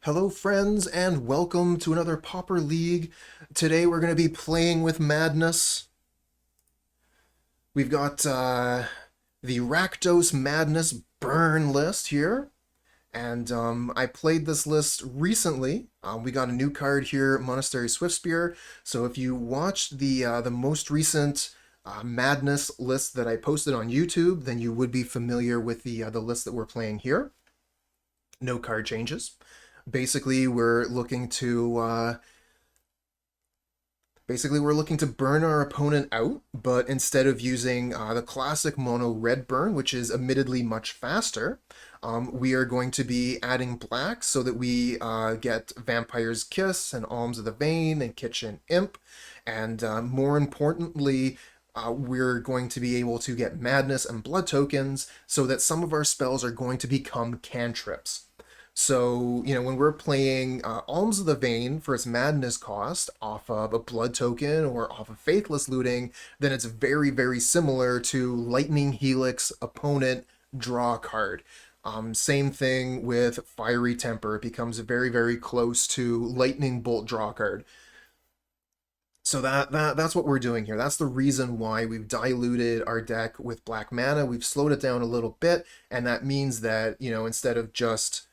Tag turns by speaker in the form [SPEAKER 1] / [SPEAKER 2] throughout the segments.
[SPEAKER 1] Hello friends and welcome to another Pauper League. Today we're going to be playing with Madness. We've got the Rakdos Madness burn list here. And I played this list recently. We got a new card here, Monastery Swiftspear. So if you watched the most recent Madness list that I posted on YouTube, then you would be familiar with the list that we're playing here. No card changes. Basically, we're looking to burn our opponent out, but instead of using the classic mono red burn, which is admittedly much faster, we are going to be adding black so that we get Vampire's Kiss and Alms of the Vein and Kitchen Imp, and more importantly, we're going to be able to get Madness and Blood tokens so that some of our spells are going to become cantrips. So, when we're playing Alms of the Vein for its Madness cost off of a Blood token or off of Faithless Looting, then it's very, very similar to Lightning Helix opponent draw card. Same thing with Fiery Temper. It becomes very, very close to Lightning Bolt draw card. So that's what we're doing here. That's the reason why we've diluted our deck with black mana. We've slowed it down a little bit, and that means that, instead of just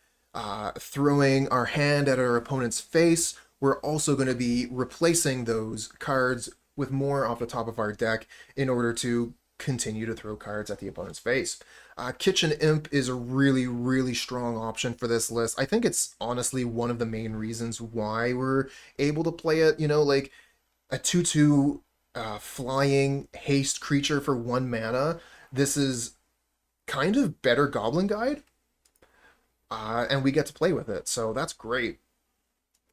[SPEAKER 1] throwing our hand at our opponent's face, we're also going to be replacing those cards with more off the top of our deck in order to continue to throw cards at the opponent's face. Kitchen Imp is a really, really strong option for this list. I think it's honestly one of the main reasons why we're able to play it. Like a 2/2 flying haste creature for 1 mana. This is kind of better Goblin Guide. And we get to play with it, so that's great.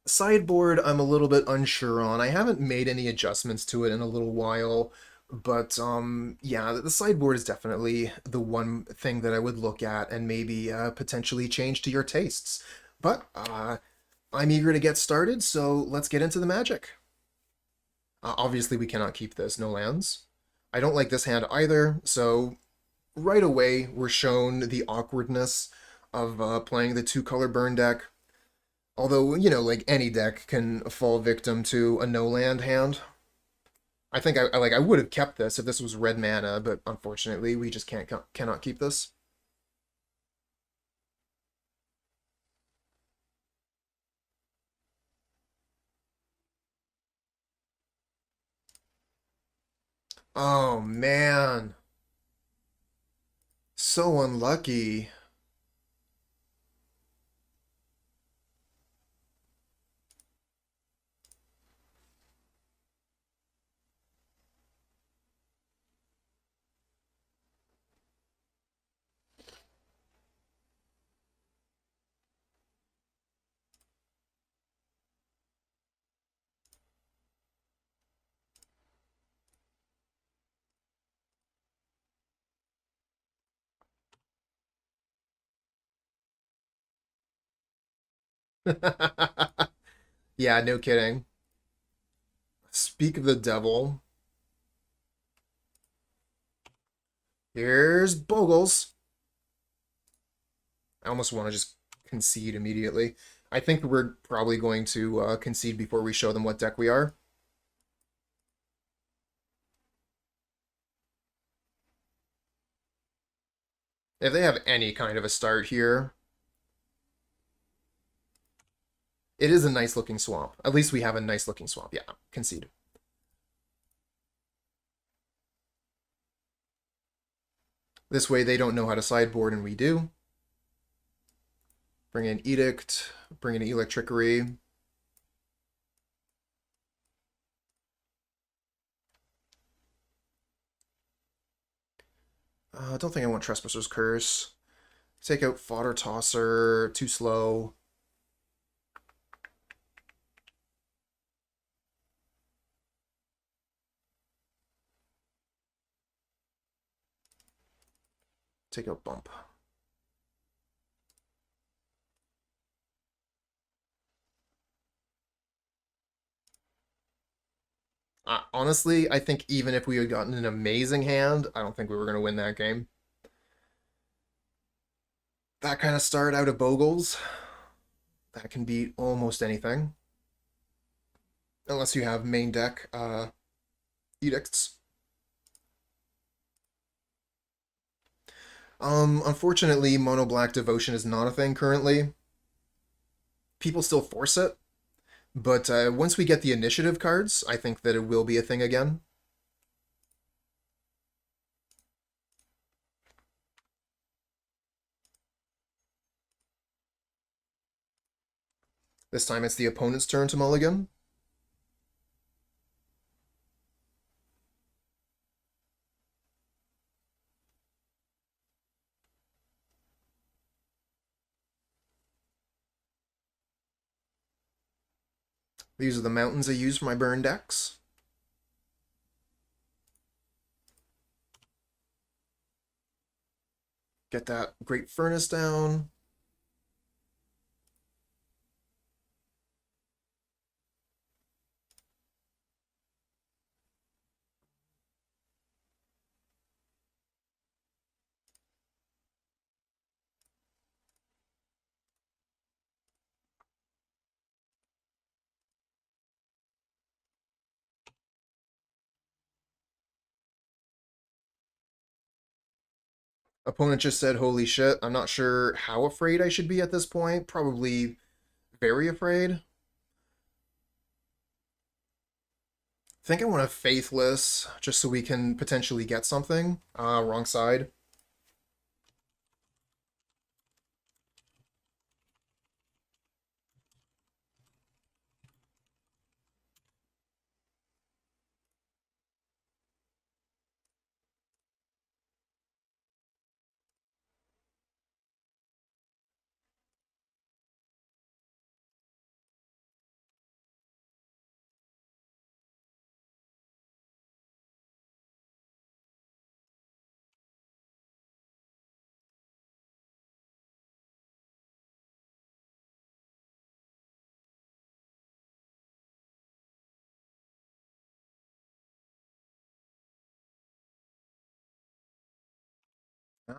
[SPEAKER 1] Sideboard, I'm a little bit unsure on. I haven't made any adjustments to it in a little while, but yeah, the sideboard is definitely the one thing that I would look at and maybe potentially change to your tastes. But I'm eager to get started, so let's get into the magic. Obviously, we cannot keep this, no lands. I don't like this hand either, so right away we're shown the awkwardness of playing the 2-color burn deck. Although, like any deck can fall victim to a no-land hand. I think I would have kept this if this was red mana, but unfortunately we just cannot keep this. Oh man. So unlucky. Yeah, no kidding. Speak of the devil. Here's Bogles. I almost want to just concede immediately. I think we're probably going to concede before we show them what deck we are. If they have any kind of a start here, it is a nice looking swamp. At least we have a nice looking swamp. Yeah, concede. This way they don't know how to sideboard and we do. Bring in Edict, bring in Electrickery. I don't think I want Trespasser's Curse. Take out Fodder Tosser, too slow. Take out Bump. Honestly, I think even if we had gotten an amazing hand, I don't think we were going to win that game. That kind of start out of Bogles. That can beat almost anything. Unless you have main deck edicts. Unfortunately, Mono Black Devotion is not a thing currently. People still force it, but once we get the initiative cards, I think that it will be a thing again. This time it's the opponent's turn to mulligan. These are the mountains I use for my burn decks. Get that Great Furnace down. Opponent just said, holy shit. I'm not sure how afraid I should be at this point. Probably very afraid. I think I want a Faithless, just so we can potentially get something. Wrong side.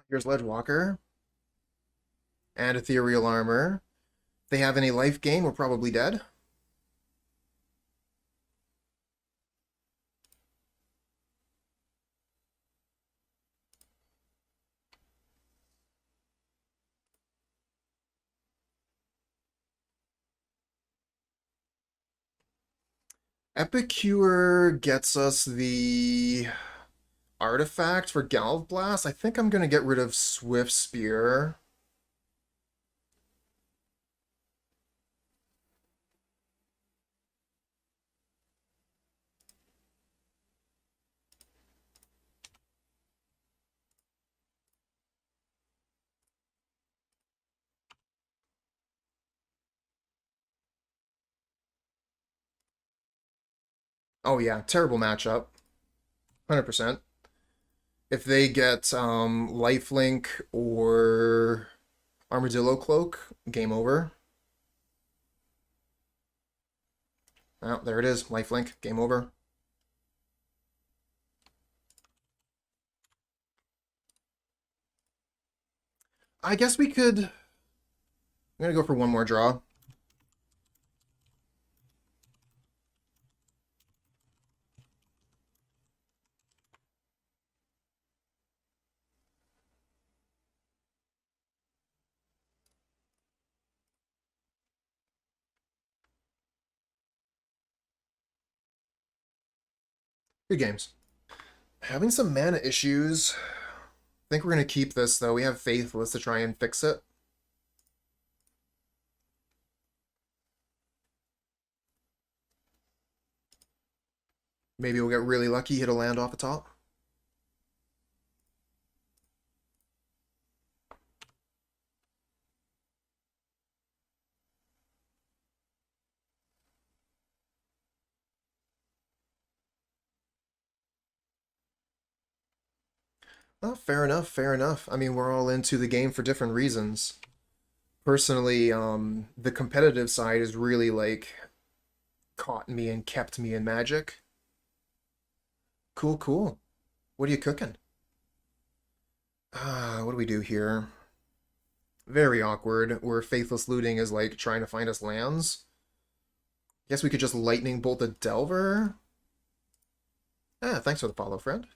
[SPEAKER 1] Here's Ledgewalker. And Ethereal Armor. If they have any life gain, we're probably dead. Epicure gets us the artifact for Galv Blast. I think I'm going to get rid of Swiftspear. Oh yeah, terrible matchup. 100%. If they get Lifelink or Armadillo Cloak, game over. Oh, there it is. Lifelink, game over. I guess we could... I'm going to go for one more draw. Good games. Having some mana issues. I think we're going to keep this, though. We have Faithless to try and fix it. Maybe we'll get really lucky, hit a land off the top. Oh, fair enough, fair enough. I mean, we're all into the game for different reasons. Personally, the competitive side has really, like, caught me and kept me in Magic. Cool, cool. What are you cooking? What do we do here? Very awkward, where Faithless Looting is like trying to find us lands. Guess we could just Lightning Bolt the Delver. Ah, thanks for the follow, friend.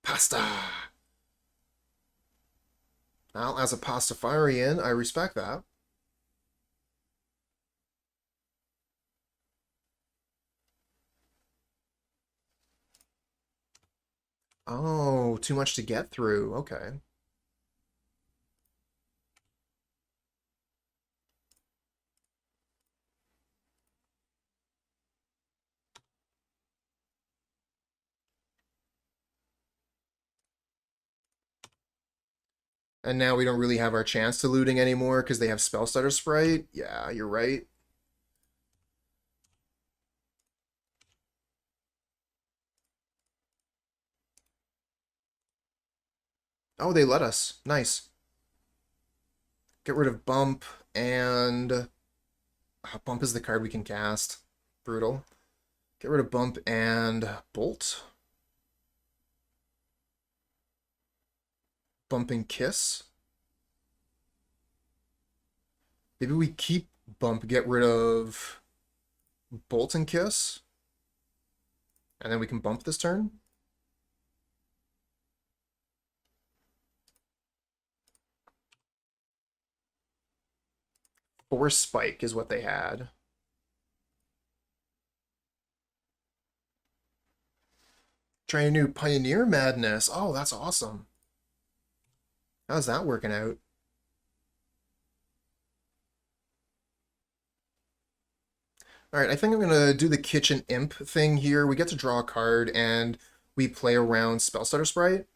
[SPEAKER 1] Pasta! Well, as a Pastafarian, I respect that. Oh, too much to get through. Okay. And now we don't really have our chance to looting anymore because they have Spellstutter Sprite. Yeah, you're right. Oh, they let us. Nice. Get rid of Bump, and... Bump is the card we can cast. Brutal. Get rid of Bump and Bolt. Bump and Kiss. Maybe we keep Bump, get rid of Bolt and Kiss. And then we can Bump this turn. Force Spike is what they had. Trying a new Pioneer Madness. Oh, that's awesome. How's that working out? Alright, I think I'm going to do the Kitchen Imp thing here. We get to draw a card, and we play around Spellstutter Sprite.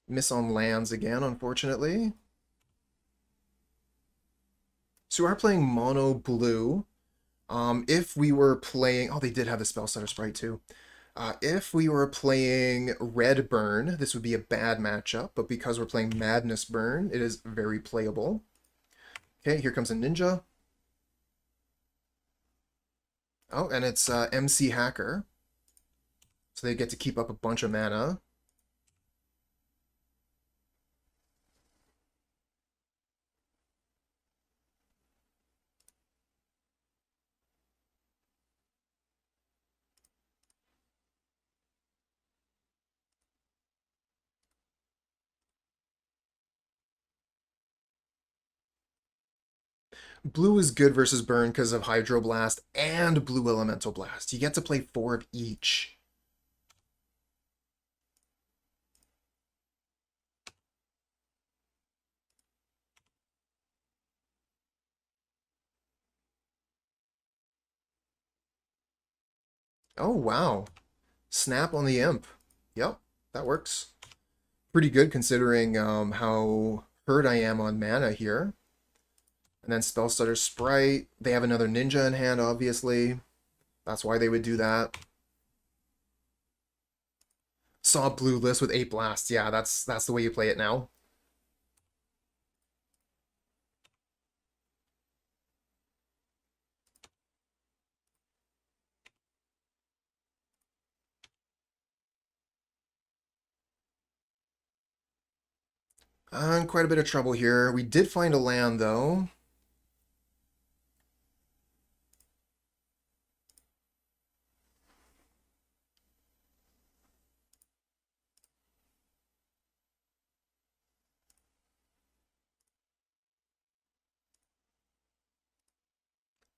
[SPEAKER 1] Miss on lands again, unfortunately. So we are playing mono blue. If we were playing... Oh, they did have the Spellstutter Sprite, too. If we were playing Red Burn, this would be a bad matchup, but because we're playing Madness Burn, it is very playable. Okay, here comes a Ninja. Oh, and it's MC Hacker. So they get to keep up a bunch of mana. Blue is good versus Burn because of Hydroblast and Blue Elemental Blast. You get to play 4 of each. Oh, wow. Snap on the Imp. Yep, that works. Pretty good considering how hurt I am on mana here. And then Spellstutter Sprite. They have another Ninja in hand, obviously. That's why they would do that. Saw blue list with 8 blasts. Yeah, that's the way you play it now. Quite a bit of trouble here. We did find a land, though.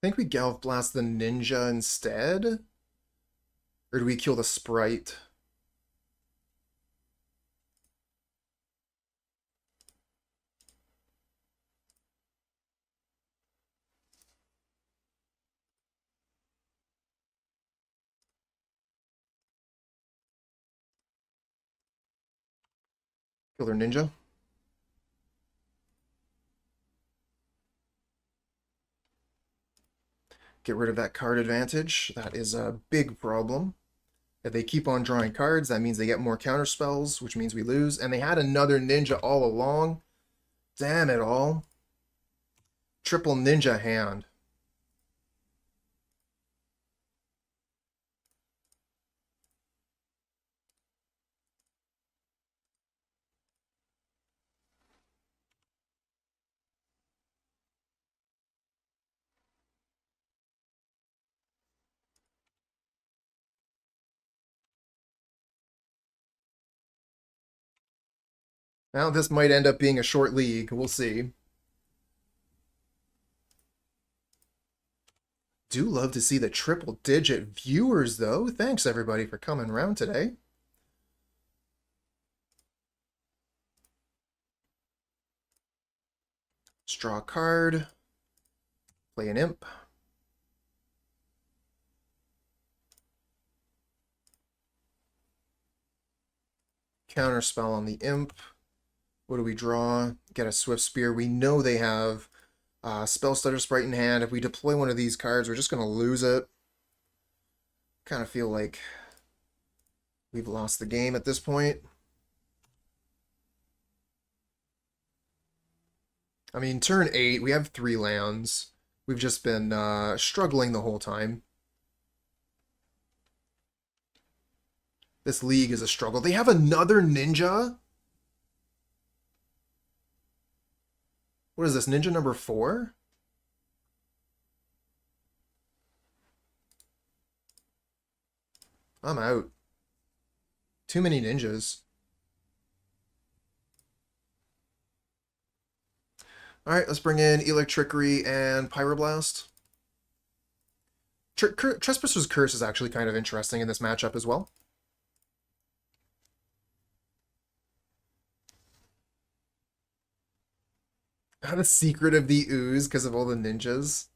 [SPEAKER 1] I think we Galv Blast the Ninja instead? Or do we kill the Sprite? Kill their Ninja? Get rid of that card advantage. That is a big problem. If they keep on drawing cards, that means they get more counter spells, which means we lose. And they had another ninja all along. Damn it all. Triple ninja hand. Now this might end up being a short league. We'll see. Do love to see the triple-digit viewers, though. Thanks, everybody, for coming around today. Let's draw a card. Play an imp. Counterspell on the imp. What do we draw? Get a Swiftspear. We know they have Spell Stutter Sprite in hand. If we deploy one of these cards, we're just going to lose it. Kind of feel like we've lost the game at this point. I mean, turn 8, we have 3 lands. We've just been struggling the whole time. This league is a struggle. They have another ninja? What is this, ninja number 4? I'm out. Too many ninjas. Alright, let's bring in Electrickery and Pyroblast. Trespasser's Curse is actually kind of interesting in this matchup as well. The secret of the ooze because of all the ninjas.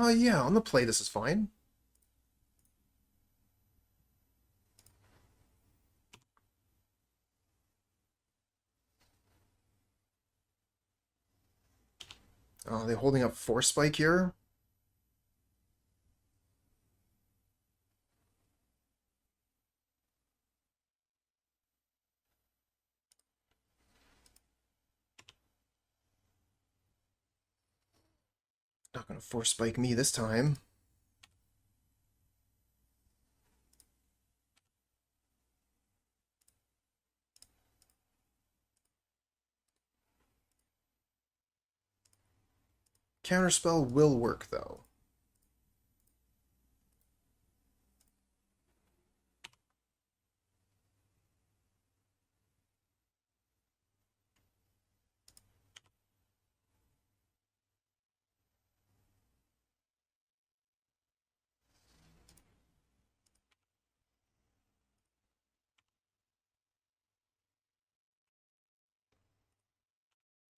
[SPEAKER 1] Yeah, on the play this is fine. Oh, they're holding up Force Spike here. Not gonna Force Spike me this time. Counterspell will work, though.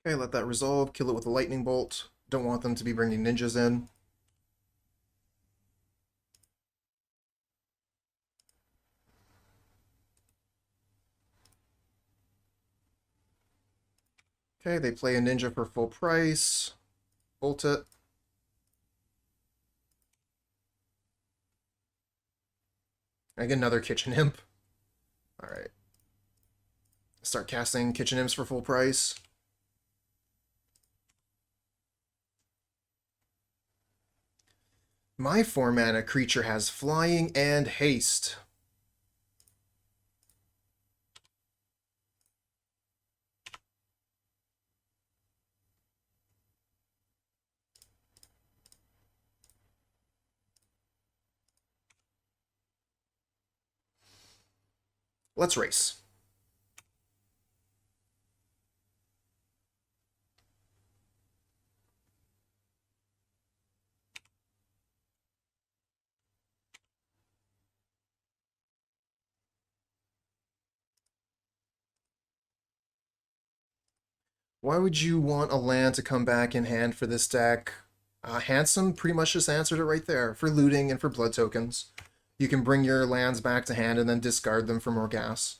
[SPEAKER 1] Okay, let that resolve. Kill it with a lightning bolt. Don't want them to be bringing ninjas in. Okay, they play a ninja for full price. Bolt it. I get another Kitchen Imp. Alright. Start casting Kitchen Imps for full price. My 4-mana creature has flying and haste. Let's race. Why would you want a land to come back in hand for this deck? Handsome pretty much just answered it right there. For looting and for blood tokens. You can bring your lands back to hand and then discard them for more gas.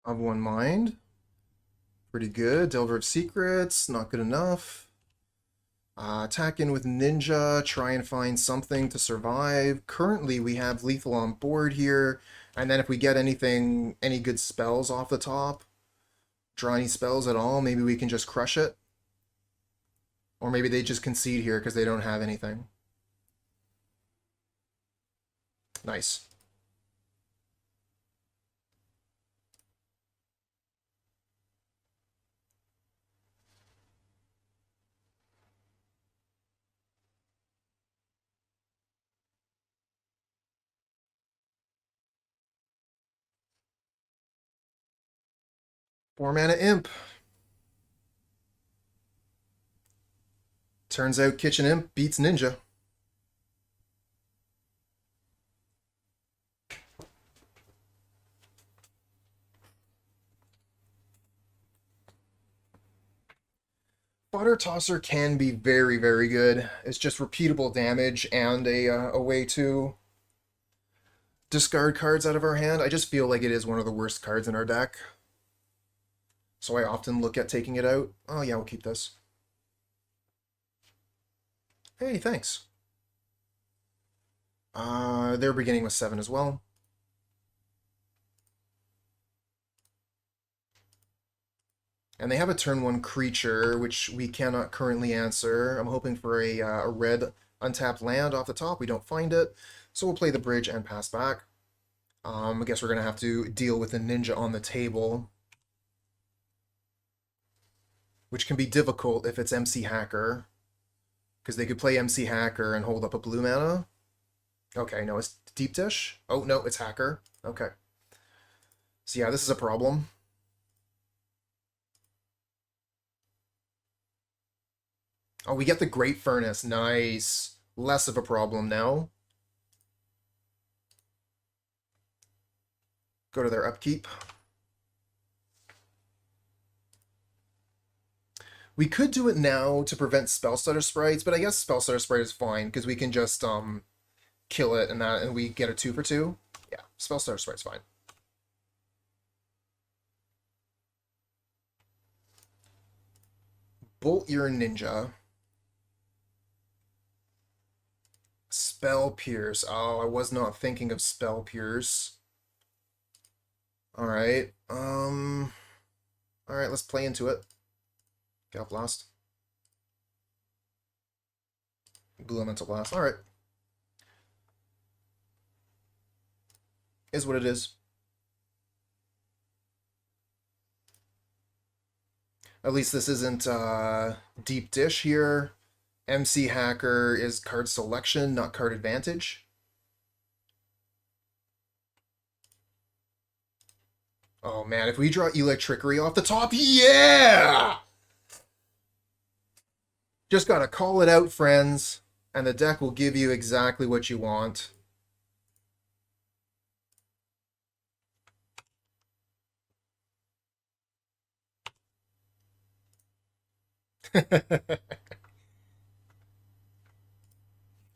[SPEAKER 1] Of one mind. Pretty good. Delver of Secrets, not good enough. Attack in with Ninja, try and find something to survive. Currently, we have Lethal on board here. And then if we get anything, any good spells off the top, draw any spells at all, maybe we can just crush it. Or maybe they just concede here because they don't have anything. Nice. Four mana Imp. Turns out Kitchen Imp beats Ninja. Fodder Tosser can be very, very good. It's just repeatable damage and a way to discard cards out of our hand. I just feel like it is one of the worst cards in our deck. So I often look at taking it out. Oh yeah, we'll keep this. Hey, thanks. They're beginning with 7 as well. And they have a turn 1 creature, which we cannot currently answer. I'm hoping for a red untapped land off the top. We don't find it. So we'll play the bridge and pass back. I guess we're going to have to deal with the Ninja on the table, which can be difficult if it's MC Hacker, because they could play MC Hacker and hold up a blue mana. Okay, no, it's Deep Dish. Oh, no, it's Hacker. Okay. So yeah, this is a problem. Oh, we get the Great Furnace. Nice. Less of a problem now. Go to their upkeep. We could do it now to prevent Spellstutter Sprites, but I guess Spellstutter Sprite is fine, because we can just kill it and we get a 2 for 2. Yeah, Spellstutter Sprite's fine. Bolt your Ninja. Spell Pierce. Oh, I was not thinking of Spell Pierce. Alright. Alright, let's play into it. Got Blast. Blue Elemental Blast. Alright. Is what it is. At least this isn't Deep Dish here. MC Hacker is card selection, not card advantage. Oh man, if we draw Electrickery off the top, yeah! Just gotta call it out, friends, and the deck will give you exactly what you want.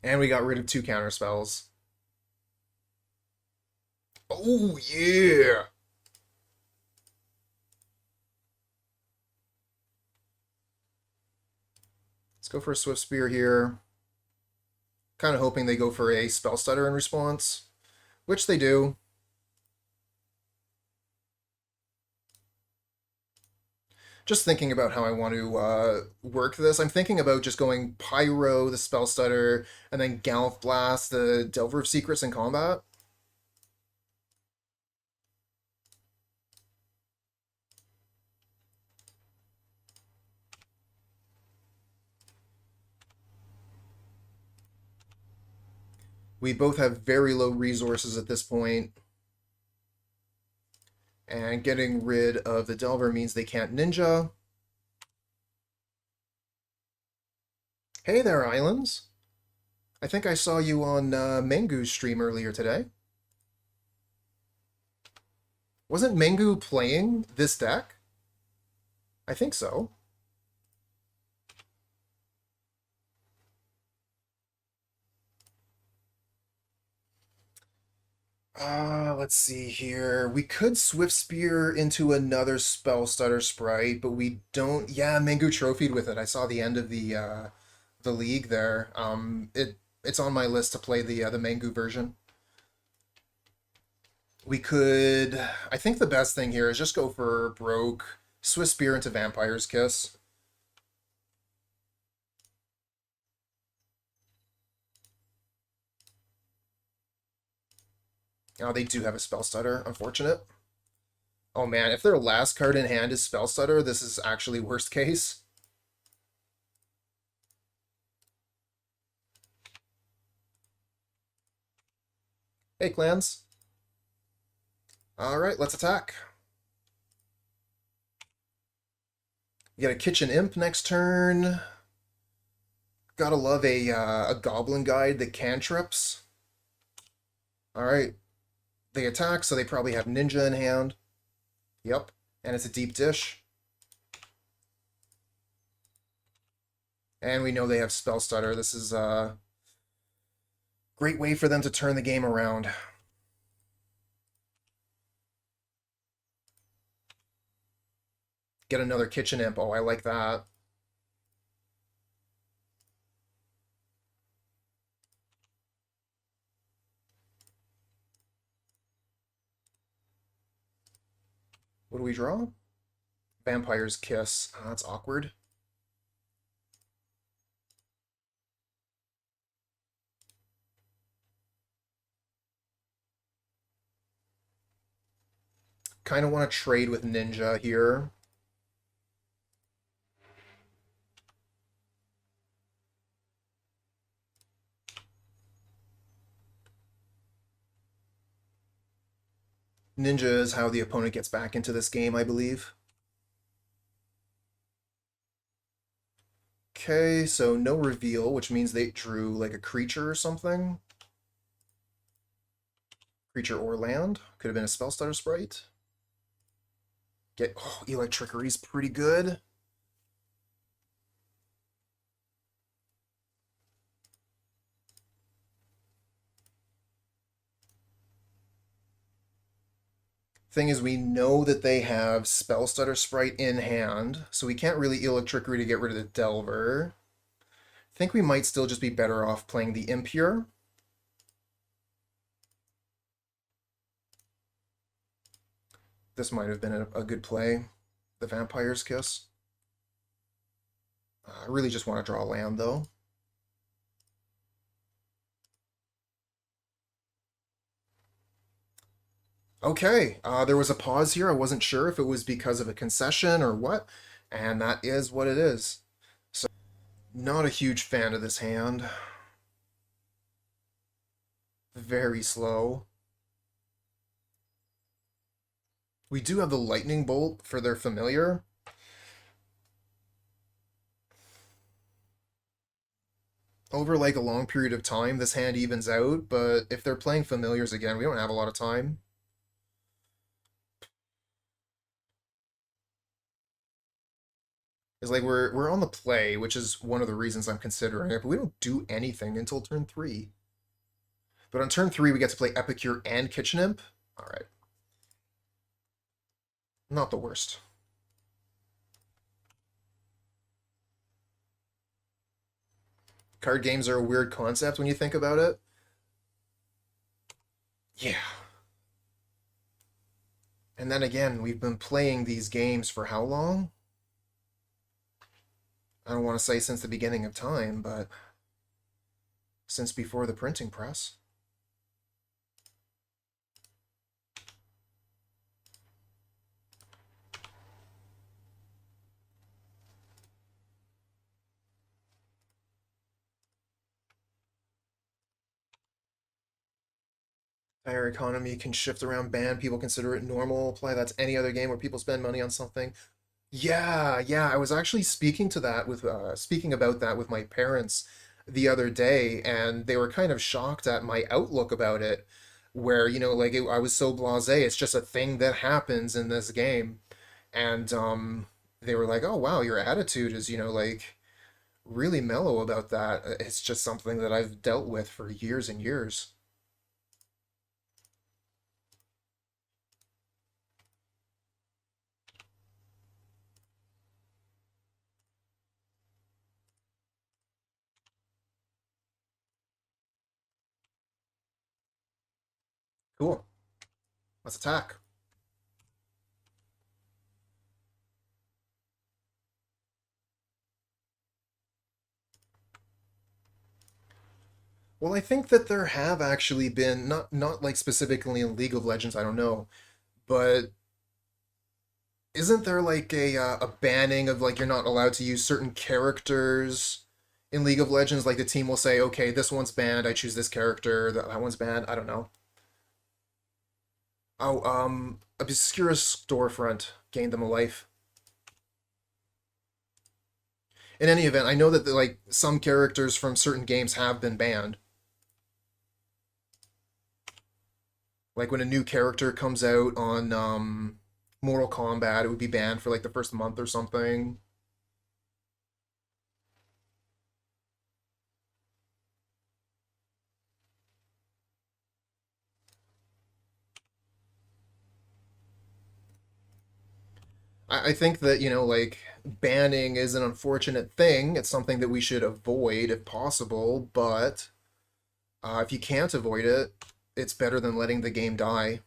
[SPEAKER 1] And we got rid of 2 counter spells. Oh, yeah! Let's go for a Swiftspear here. Kind of hoping they go for a Spell Stutter in response, which they do. Just thinking about how I want to work this. I'm thinking about just going Pyro, the Spell Stutter, and then Galvanic Blast, the Delver of Secrets in combat. We both have very low resources at this point, and getting rid of the Delver means they can't ninja. Hey there, Islands. I think I saw you on Mengu's stream earlier today. Wasn't Mengu playing this deck? I think so. Let's see here. We could Swiftspear into another Spell Stutter Sprite, but we don't. Yeah, Mengu trophied with it. I saw the end of the league there. It's on my list to play the Mengu version. We could. I think the best thing here is just go for broke Swiftspear into Vampire's Kiss. Oh, they do have a Spell Stutter. Unfortunate. Oh man, if their last card in hand is Spell Stutter, this is actually worst case. Hey, clans. Alright, let's attack. You get a Kitchen Imp next turn. Gotta love a Goblin Guide that cantrips. Alright. They attack, so they probably have Ninja in hand. Yep. And it's a deep dish. And we know they have Spell Stutter. This is a great way for them to turn the game around. Get another Kitchen Imp. Oh, I like that. What do we draw? Vampire's Kiss. Oh, that's awkward. Kind of want to trade with Ninja here. Ninja is how the opponent gets back into this game, I believe. Okay, so no reveal, which means they drew like a creature or something. Creature or land. Could have been a Spell Stutter Sprite. Oh, Electrickery is pretty good. Thing is, we know that they have Spell Stutter Sprite in hand, so we can't really Electrickery to get rid of the Delver. I think we might still just be better off playing the Impure. This might have been a good play. The Vampire's Kiss. I really just want to draw land, though. Okay, there was a pause here. I wasn't sure if it was because of a concession or what, and that is what it is. So, not a huge fan of this hand. Very slow. We do have the Lightning Bolt for their familiar. Over like a long period of time, this hand evens out, but if they're playing familiars again, we don't have a lot of time. It's like we're on the play, which is one of the reasons I'm considering it, but we don't do anything until turn 3. But on turn 3, we get to play Epicure and Kitchen Imp. Alright. Not the worst. Card games are a weird concept when you think about it. Yeah. And then again, we've been playing these games for how long? I don't want to say since the beginning of time, but since before the printing press. Higher economy can shift around ban. People consider it normal. Apply that to any other game where people spend money on something. Yeah. I was actually speaking about that with my parents the other day, and they were kind of shocked at my outlook about it. Where like I was so blasé. It's just a thing that happens in this game, and they were like, "Oh wow, your attitude is like really mellow about that." It's just something that I've dealt with for years and years. Cool. Let's attack. Well, I think that there have actually been not like specifically in League of Legends, I don't know, but isn't there like a banning of like you're not allowed to use certain characters in League of Legends? Like the team will say, okay, this one's banned. I choose this character. That one's banned. I don't know. Oh, obscure storefront gained them a life. In any event, I know that like some characters from certain games have been banned. Like when a new character comes out on Mortal Kombat, it would be banned for like the first month or something. I think that, like banning is an unfortunate thing. It's something that we should avoid if possible, but if you can't avoid it, it's better than letting the game die.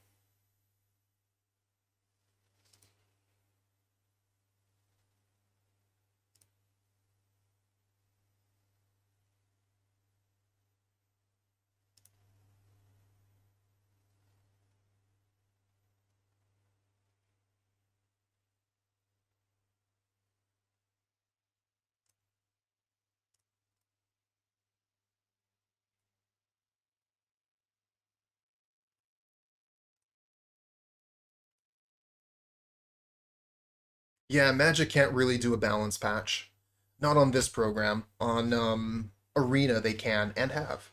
[SPEAKER 1] Yeah, Magic can't really do a balance patch. Not on this program. On Arena, they can and have.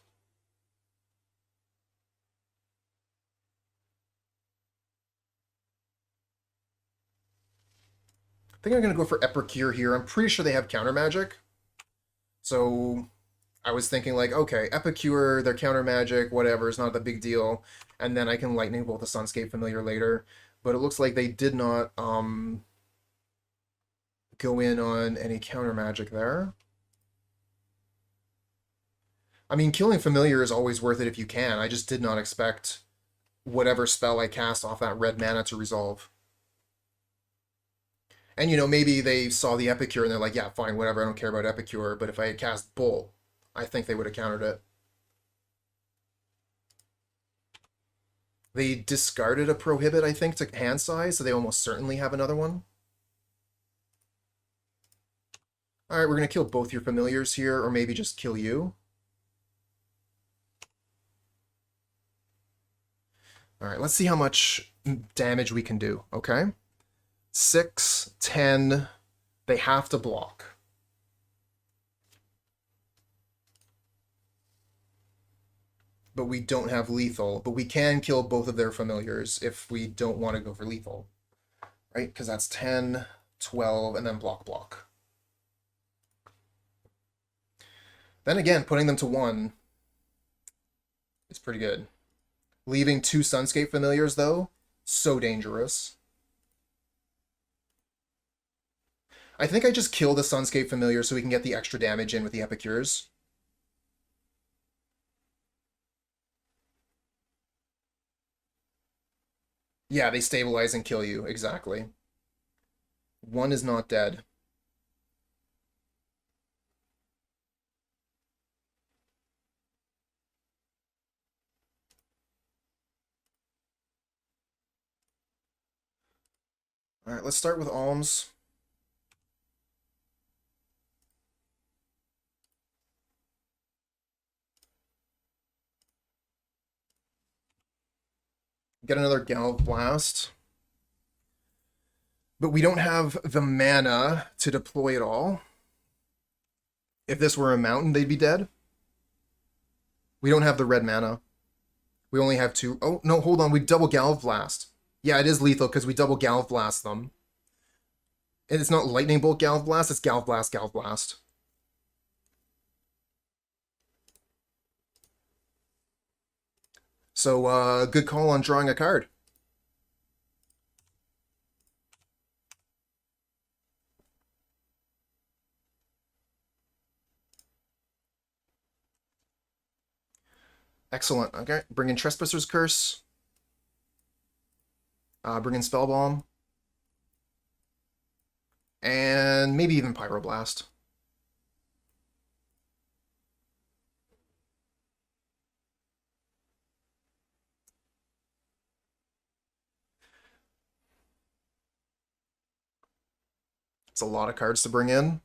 [SPEAKER 1] I think I'm going to go for Epicure here. I'm pretty sure they have counter magic. So I was thinking like, okay, Epicure, their counter magic, whatever, is not a big deal. And then I can lightning bolt the Sunscape Familiar later. But it looks like they did not go in on any counter magic there. I mean, killing Familiar is always worth it if you can. I just did not expect whatever spell I cast off that red mana to resolve. And maybe they saw the Epicure and they're like, yeah, fine, whatever, I don't care about Epicure. But if I had cast Bolt, I think they would have countered it. They discarded a Prohibit, I think, to hand size, so they almost certainly have another one. Alright, we're going to kill both your familiars here, or maybe just kill you. Alright, let's see how much damage we can do, okay? 6, 10, they have to block. But we don't have lethal, but we can kill both of their familiars if we don't want to go for lethal. Right? Because that's 10, 12, and then block. Then again, putting them to 1 is pretty good. Leaving 2 Sunscape Familiars, though, so dangerous. I think I just kill the Sunscape Familiar so we can get the extra damage in with the Epicures. Yeah, they stabilize and kill you, exactly. 1 is not dead. Alright, let's start with Alms. get another Galv Blast. But we don't have the mana to deploy it all. If this were a mountain, they'd be dead. We don't have the red mana. We only have 2. Oh, no, hold on. We double Galv Blast. Yeah, it is lethal because we double Galv Blast them. And it's not Lightning Bolt Galv Blast, it's Galv Blast, Galv Blast. So, good call on drawing a card. Excellent. Okay, bring in Trespasser's Curse. Bring in Spellbomb. And maybe even Pyroblast. It's a lot of cards to bring in.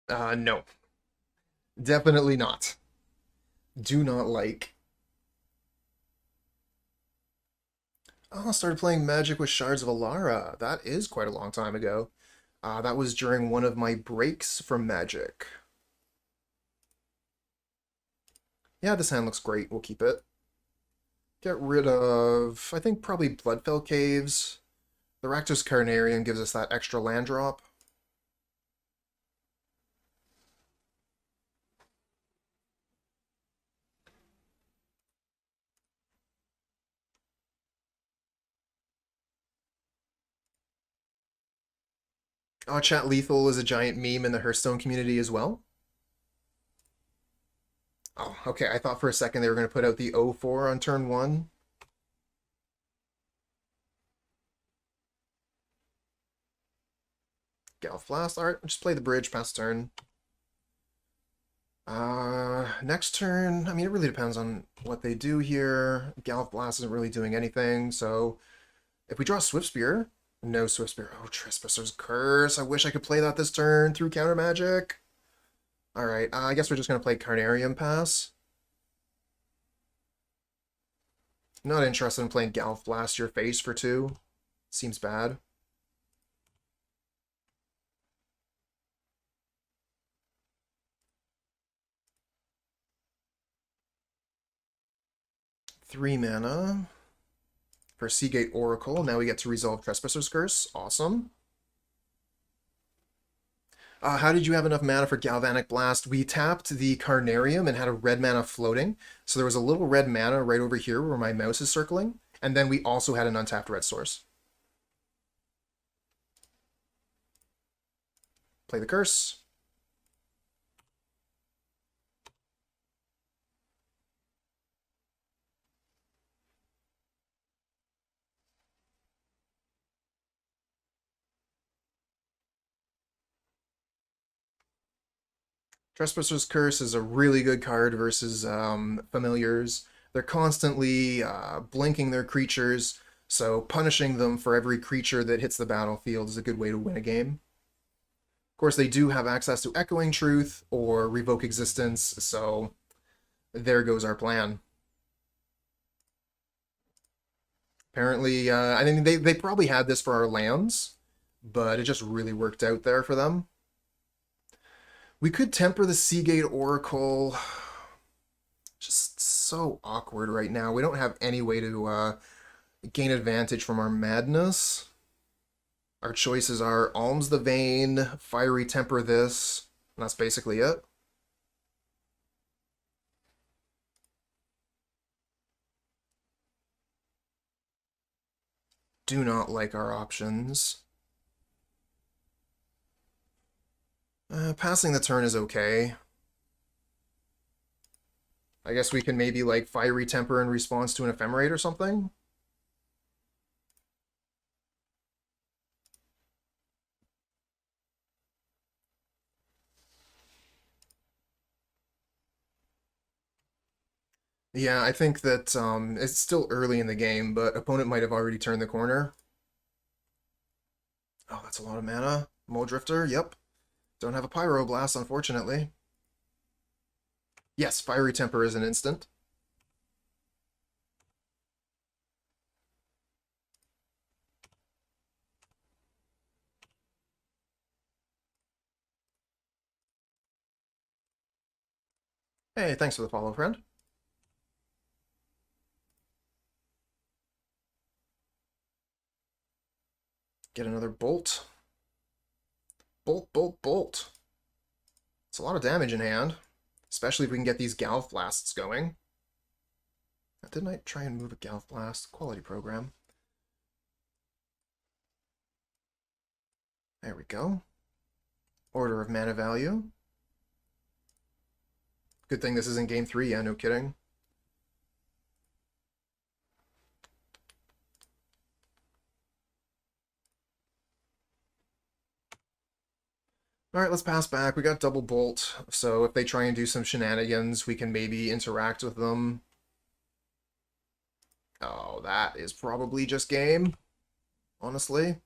[SPEAKER 1] No. Definitely not. Do not like. Oh, I started playing Magic with Shards of Alara. That is quite a long time ago. That was during one of my breaks from Magic. Yeah, this hand looks great. We'll keep it. Get rid of, I think, probably Bloodfell Caves. The Rakdos Carnarium gives us that extra land drop. Oh, chat, lethal is a giant meme in the Hearthstone community as well. Oh, okay. I thought for a second they were going to put out the 0-4 on turn 1. Galv Blast. Alright, just play the bridge past turn. Next turn, I mean, it really depends on what they do here. Galv Blast isn't really doing anything, so if we draw Swiftspear, no Swiftspear. Oh, Trespasser's Curse. I wish I could play that this turn through counter magic. Alright, I guess we're just going to play Carnarium Pass. Not interested in playing Galv Blast your face for 2. Seems bad. Three mana for Seagate Oracle. Now we get to resolve Trespasser's Curse. Awesome. How did you have enough mana for Galvanic Blast? We tapped the Carnarium and had a red mana floating. So there was a little red mana right over here where my mouse is circling. And then we also had an untapped red source. Play the Curse. Trespasser's Curse is a really good card versus familiars. They're constantly blinking their creatures, so punishing them for every creature that hits the battlefield is a good way to win a game. Of course, they do have access to Echoing Truth or Revoke Existence, so there goes our plan. Apparently, I mean, they probably had this for our lands, but it just really worked out there for them. We could temper the Seagate Oracle. Just so awkward right now. We don't have any way to gain advantage from our madness. Our choices are Alms the Vein, Fiery Temper this, and that's basically it. Do not like our options. Passing the turn is okay. I guess we can maybe, like, Fiery Temper in response to an Ephemerate or something? Yeah, I think that it's still early in the game, but opponent might have already turned the corner. Oh, that's a lot of mana. Muldrifter, yep. Don't have a Pyroblast, unfortunately. Yes, Fiery Temper is an instant. Hey, thanks for the follow, friend. Get another Bolt. Bolt, Bolt, Bolt. It's a lot of damage in hand, especially if we can get these Galv Blasts going. Didn't I try and move a Galv Blast? Quality program. There we go. Order of mana value. Good thing this isn't game 3, yeah, no kidding. Alright, let's pass back. We got double bolt, so if they try and do some shenanigans, we can maybe interact with them. Oh, that is probably just game, honestly.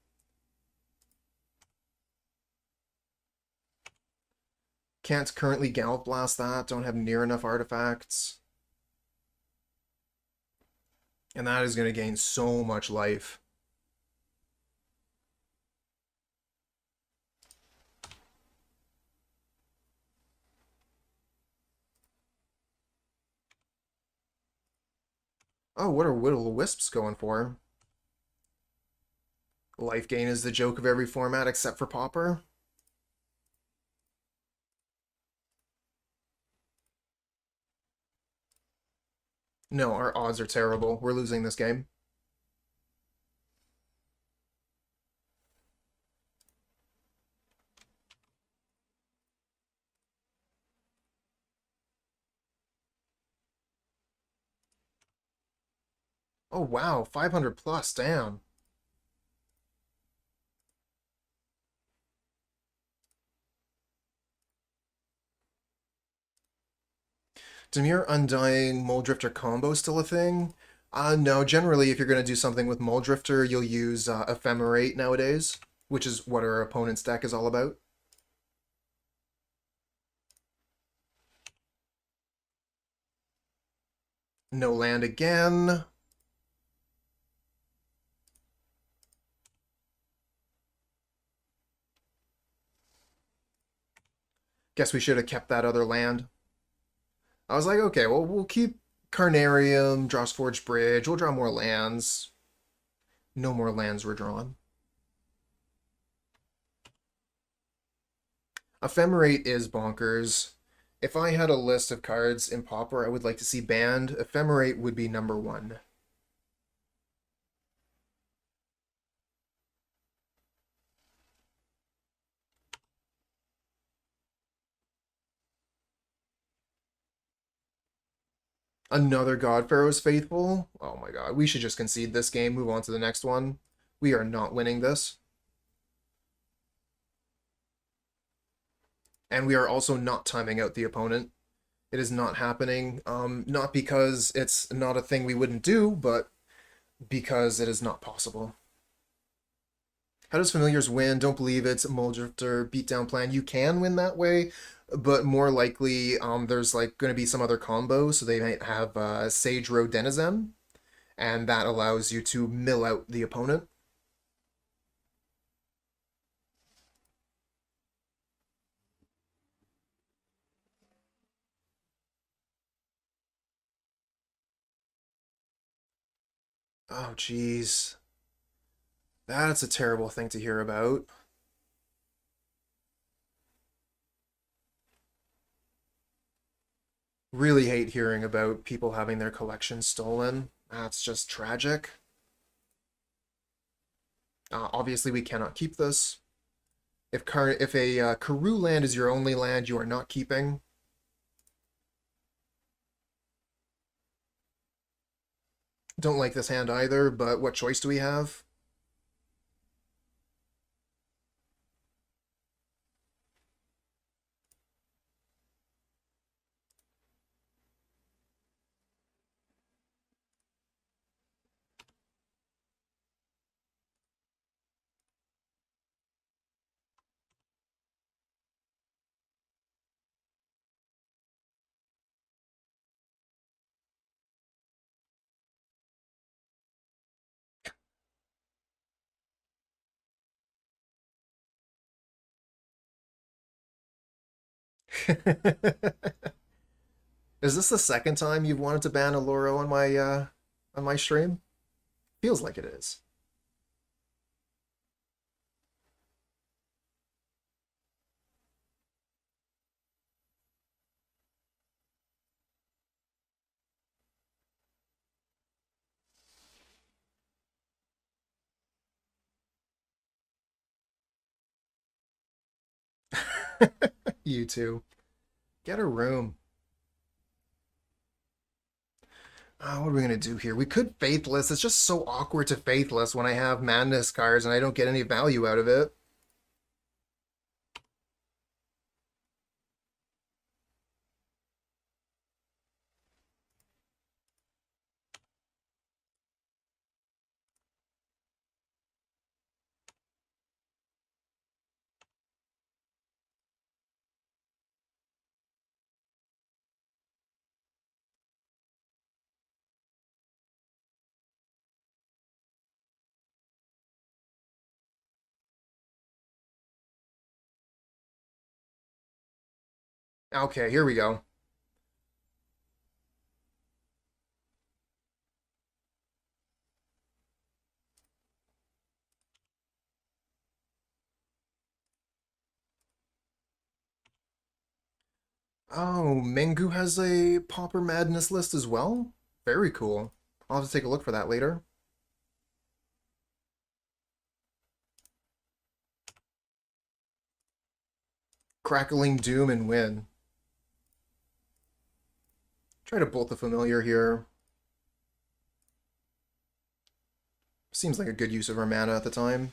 [SPEAKER 1] Can't currently Galv Blast that, don't have near enough artifacts. And that is going to gain so much life. Oh, what are Will-O-Wisps going for? Life gain is the joke of every format except for Pauper. No, our odds are terrible. We're losing this game. Oh wow, 500 plus, damn. Dimir Undying Muldrifter combo still a thing? No, generally if you're going to do something with Muldrifter, you'll use Ephemerate nowadays, which is what our opponent's deck is all about. No land again. Guess we should have kept that other land. I was like, okay, well, we'll keep Carnarium, Drossforge Bridge, we'll draw more lands. No more lands were drawn. Ephemerate is bonkers. If I had a list of cards in Pauper I would like to see banned, Ephemerate would be number 1. Another God Pharaoh's Faithful? Oh my god, we should just concede this game, move on to the next one. We are not winning this. And we are also not timing out the opponent. It is not happening, not because it's not a thing we wouldn't do, but because it is not possible. How does Familiars win? Don't believe it's Muldrifter beatdown plan. You can win that way, but more likely there's like going to be some other combo, so they might have Sage Row Denizen, and that allows you to mill out the opponent. Oh, jeez. That's a terrible thing to hear about. Really hate hearing about people having their collection stolen. That's just tragic. Obviously, we cannot keep this. If a Karoo land is your only land, you are not keeping. Don't like this hand either, but what choice do we have? Is this the second time you've wanted to ban a Loro on my stream? Feels like it is. You two. Get a room. What are we gonna do here? We could Faithless. It's just so awkward to Faithless when I have Madness cards and I don't get any value out of it. Okay, here we go. Oh, Mengu has a Pauper Madness list as well? Very cool. I'll have to take a look for that later. Crackling Doom and win. Try to bolt the familiar here. Seems like a good use of our mana at the time.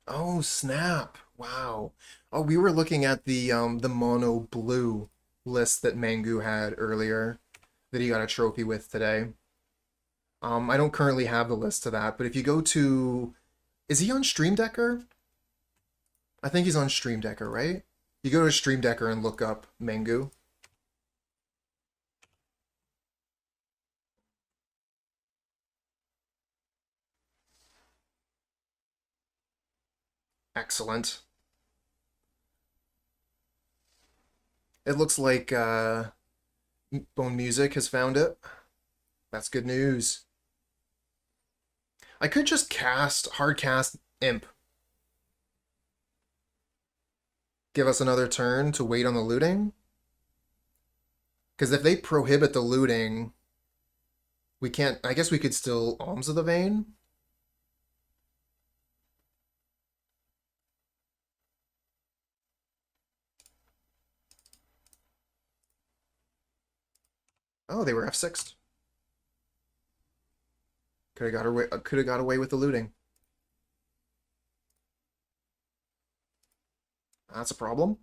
[SPEAKER 1] Oh, snap. Wow. Oh, we were looking at the mono blue list that Mangu had earlier that he got a trophy with today. I don't currently have the list to that, but if you go to... Is he on Stream Decker? I think he's on Stream Decker, right? You go to Stream Decker and look up Mangu. Excellent. It looks like Bone Music has found it. That's good news. I could just hard cast Imp. Give us another turn to wait on the looting. Because if they prohibit the looting, we can't... I guess we could still Alms of the Vein. Oh, they were F6'd. Could have got away with the looting. That's a problem.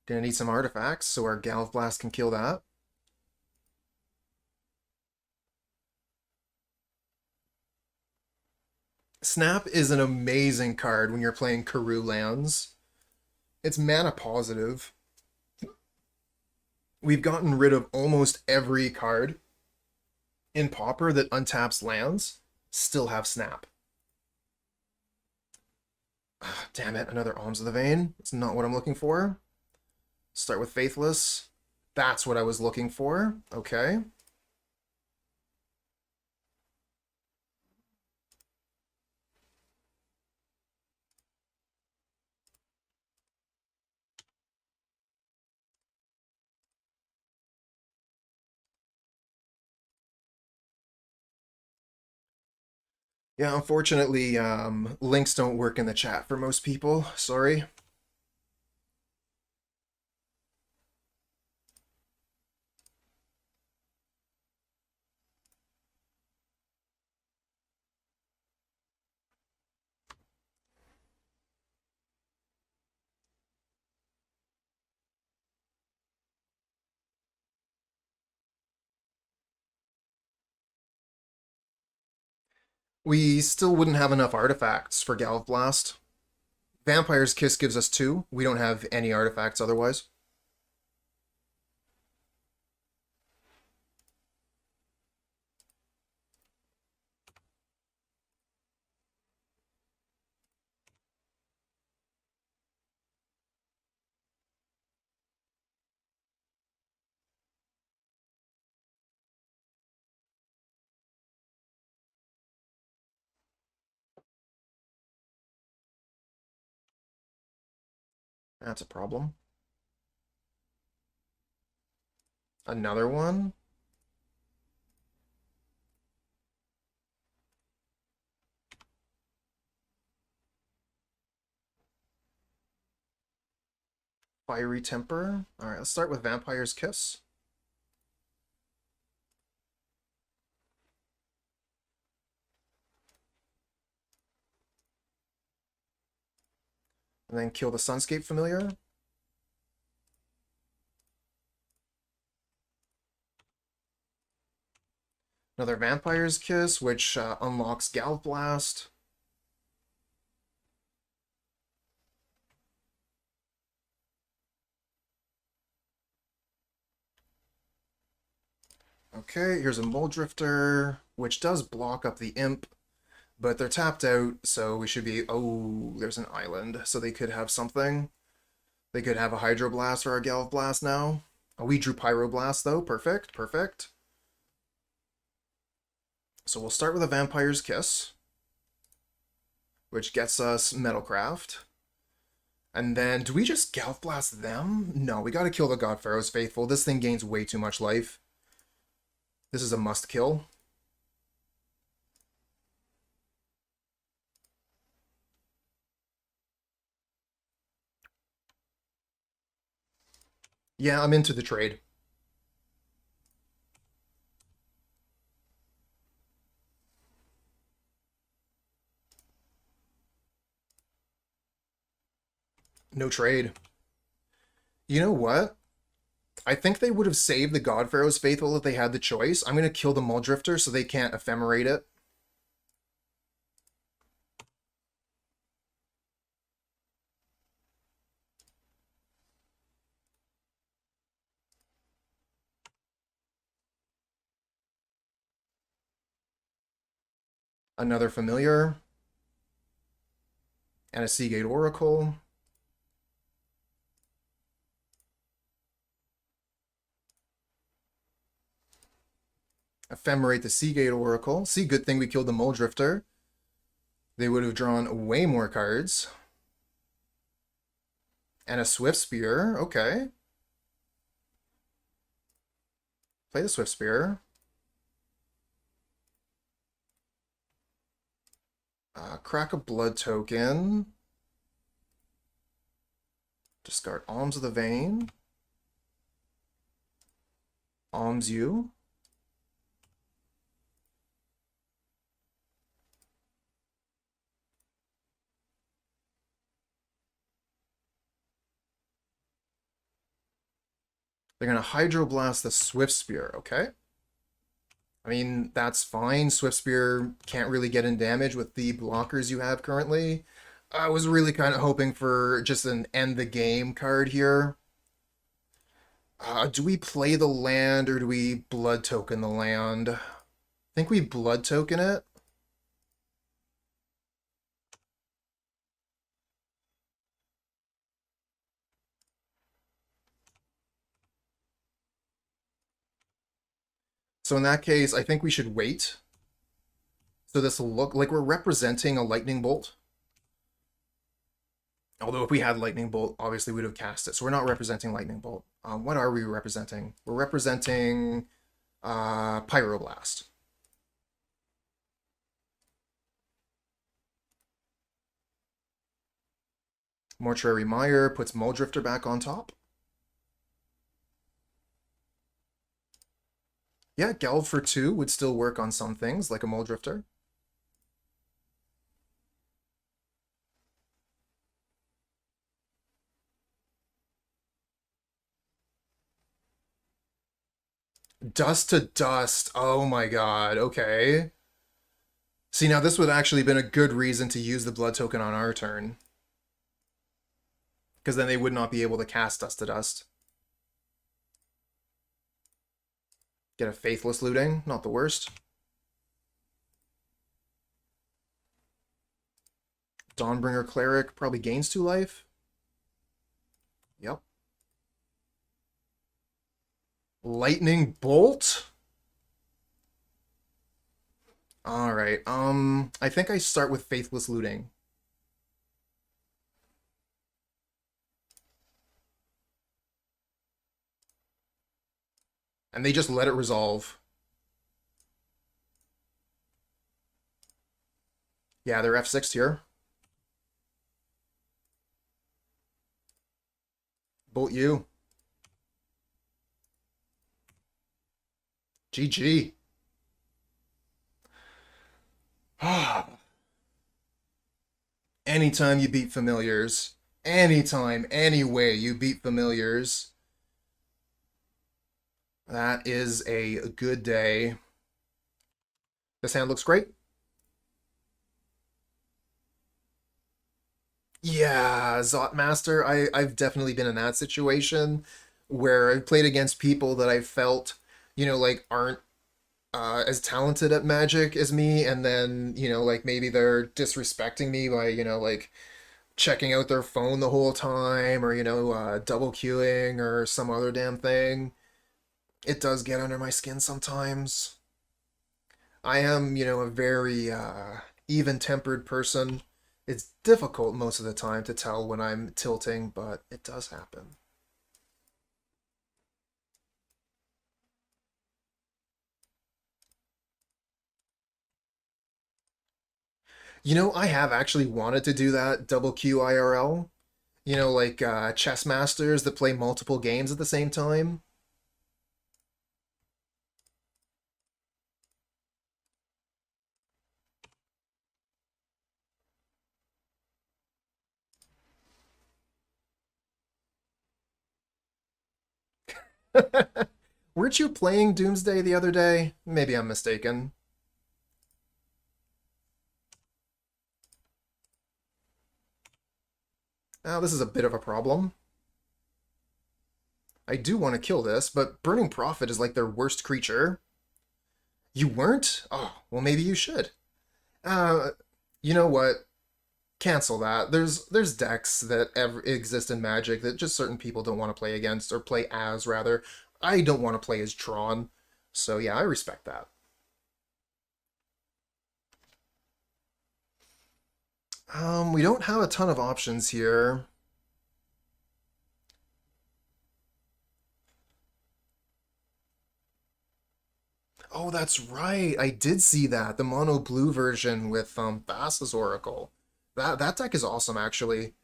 [SPEAKER 1] Gonna need some artifacts so our Galv Blast can kill that. Snap is an amazing card when you're playing Karoo lands. It's mana positive. We've gotten rid of almost every card in Pauper that untaps lands, still have Snap. Damn it, another Alms of the Vein. It's not what I'm looking for. Start with Faithless. That's what I was looking for. Okay. Yeah, unfortunately, links don't work in the chat for most people. Sorry. We still wouldn't have enough artifacts for Galv Blast. Vampire's Kiss gives us 2. We don't have any artifacts otherwise. That's a problem. Another one? Fiery Temper. Alright, let's start with Vampire's Kiss. And then kill the Sunscape Familiar. Another Vampire's Kiss, which unlocks Galv Blast. Okay, here's a Muldrifter, which does block up the Imp, but they're tapped out, so we should be... Oh, there's an island, so they could have something. They could have a Hydroblast for our Galv Blast now. Oh, we drew Pyroblast, though. Perfect, perfect. So we'll start with a Vampire's Kiss, which gets us Metalcraft. And then, do we just Galv Blast them? No, we gotta kill the God Pharaoh's Faithful. This thing gains way too much life. This is a must kill. Yeah, I'm into the trade. No trade. You know what? I think they would have saved the God Pharaoh's Faithful if they had the choice. I'm going to kill the Muldrifter so they can't ephemerate it. Another Familiar. And a Seagate Oracle. Ephemerate the Seagate Oracle. See, good thing we killed the Muldrifter. They would have drawn way more cards. And a Swiftspear. Okay. Play the Swiftspear. Crack a Blood token. Discard Alms of the Vein. Alms you. They're going to Hydroblast the Swiftspear, okay? I mean, that's fine. Swiftspear can't really get in damage with the blockers you have currently. I was really kind of hoping for just an end the game card here. Do we play the land or do we blood token the land? I think we blood token it. So in that case, I think we should wait. So this will look like we're representing a lightning bolt. Although if we had lightning bolt, obviously we'd have cast it. So we're not representing lightning bolt. What are we representing? We're representing Pyroblast. Mortuary Mire puts Muldrifter back on top. Yeah, Gelb for 2 would still work on some things, like a Muldrifter. Dust to Dust. Oh my god, okay. See, now this would actually been a good reason to use the blood token on our turn. Because then they would not be able to cast Dust to Dust. Get a Faithless Looting, not the worst. Dawnbringer Cleric probably gains 2 life. Yep. Lightning Bolt? Alright, I think I start with Faithless Looting. And they just let it resolve. Yeah, they're F6 here. Bolt you. GG. Anytime you beat familiars, anytime, any way you beat familiars, that is a good day. This hand looks great. Yeah, Zotmaster, I've definitely been in that situation where I've played against people that I felt, like aren't as talented at Magic as me, and then, like maybe they're disrespecting me by, like checking out their phone the whole time, or, double queuing or some other damn thing. It does get under my skin sometimes. I am, a very even-tempered person. It's difficult most of the time to tell when I'm tilting, but it does happen. I have actually wanted to do that double Q IRL. Like chess masters that play multiple games at the same time. Weren't you playing Doomsday the other day? Maybe I'm mistaken. Now, this is a bit of a problem. I do want to kill this, but Burning Prophet is like their worst creature. You weren't? Oh, well, maybe you should. Uh, you know what? Cancel that. There's decks that exist in Magic that just certain people don't want to play against, or play as, rather. I don't want to play as Tron. So yeah, I respect that. We don't have a ton of options here. Oh, that's right. I did see that. The mono blue version with Thassa's Oracle. That deck is awesome, actually.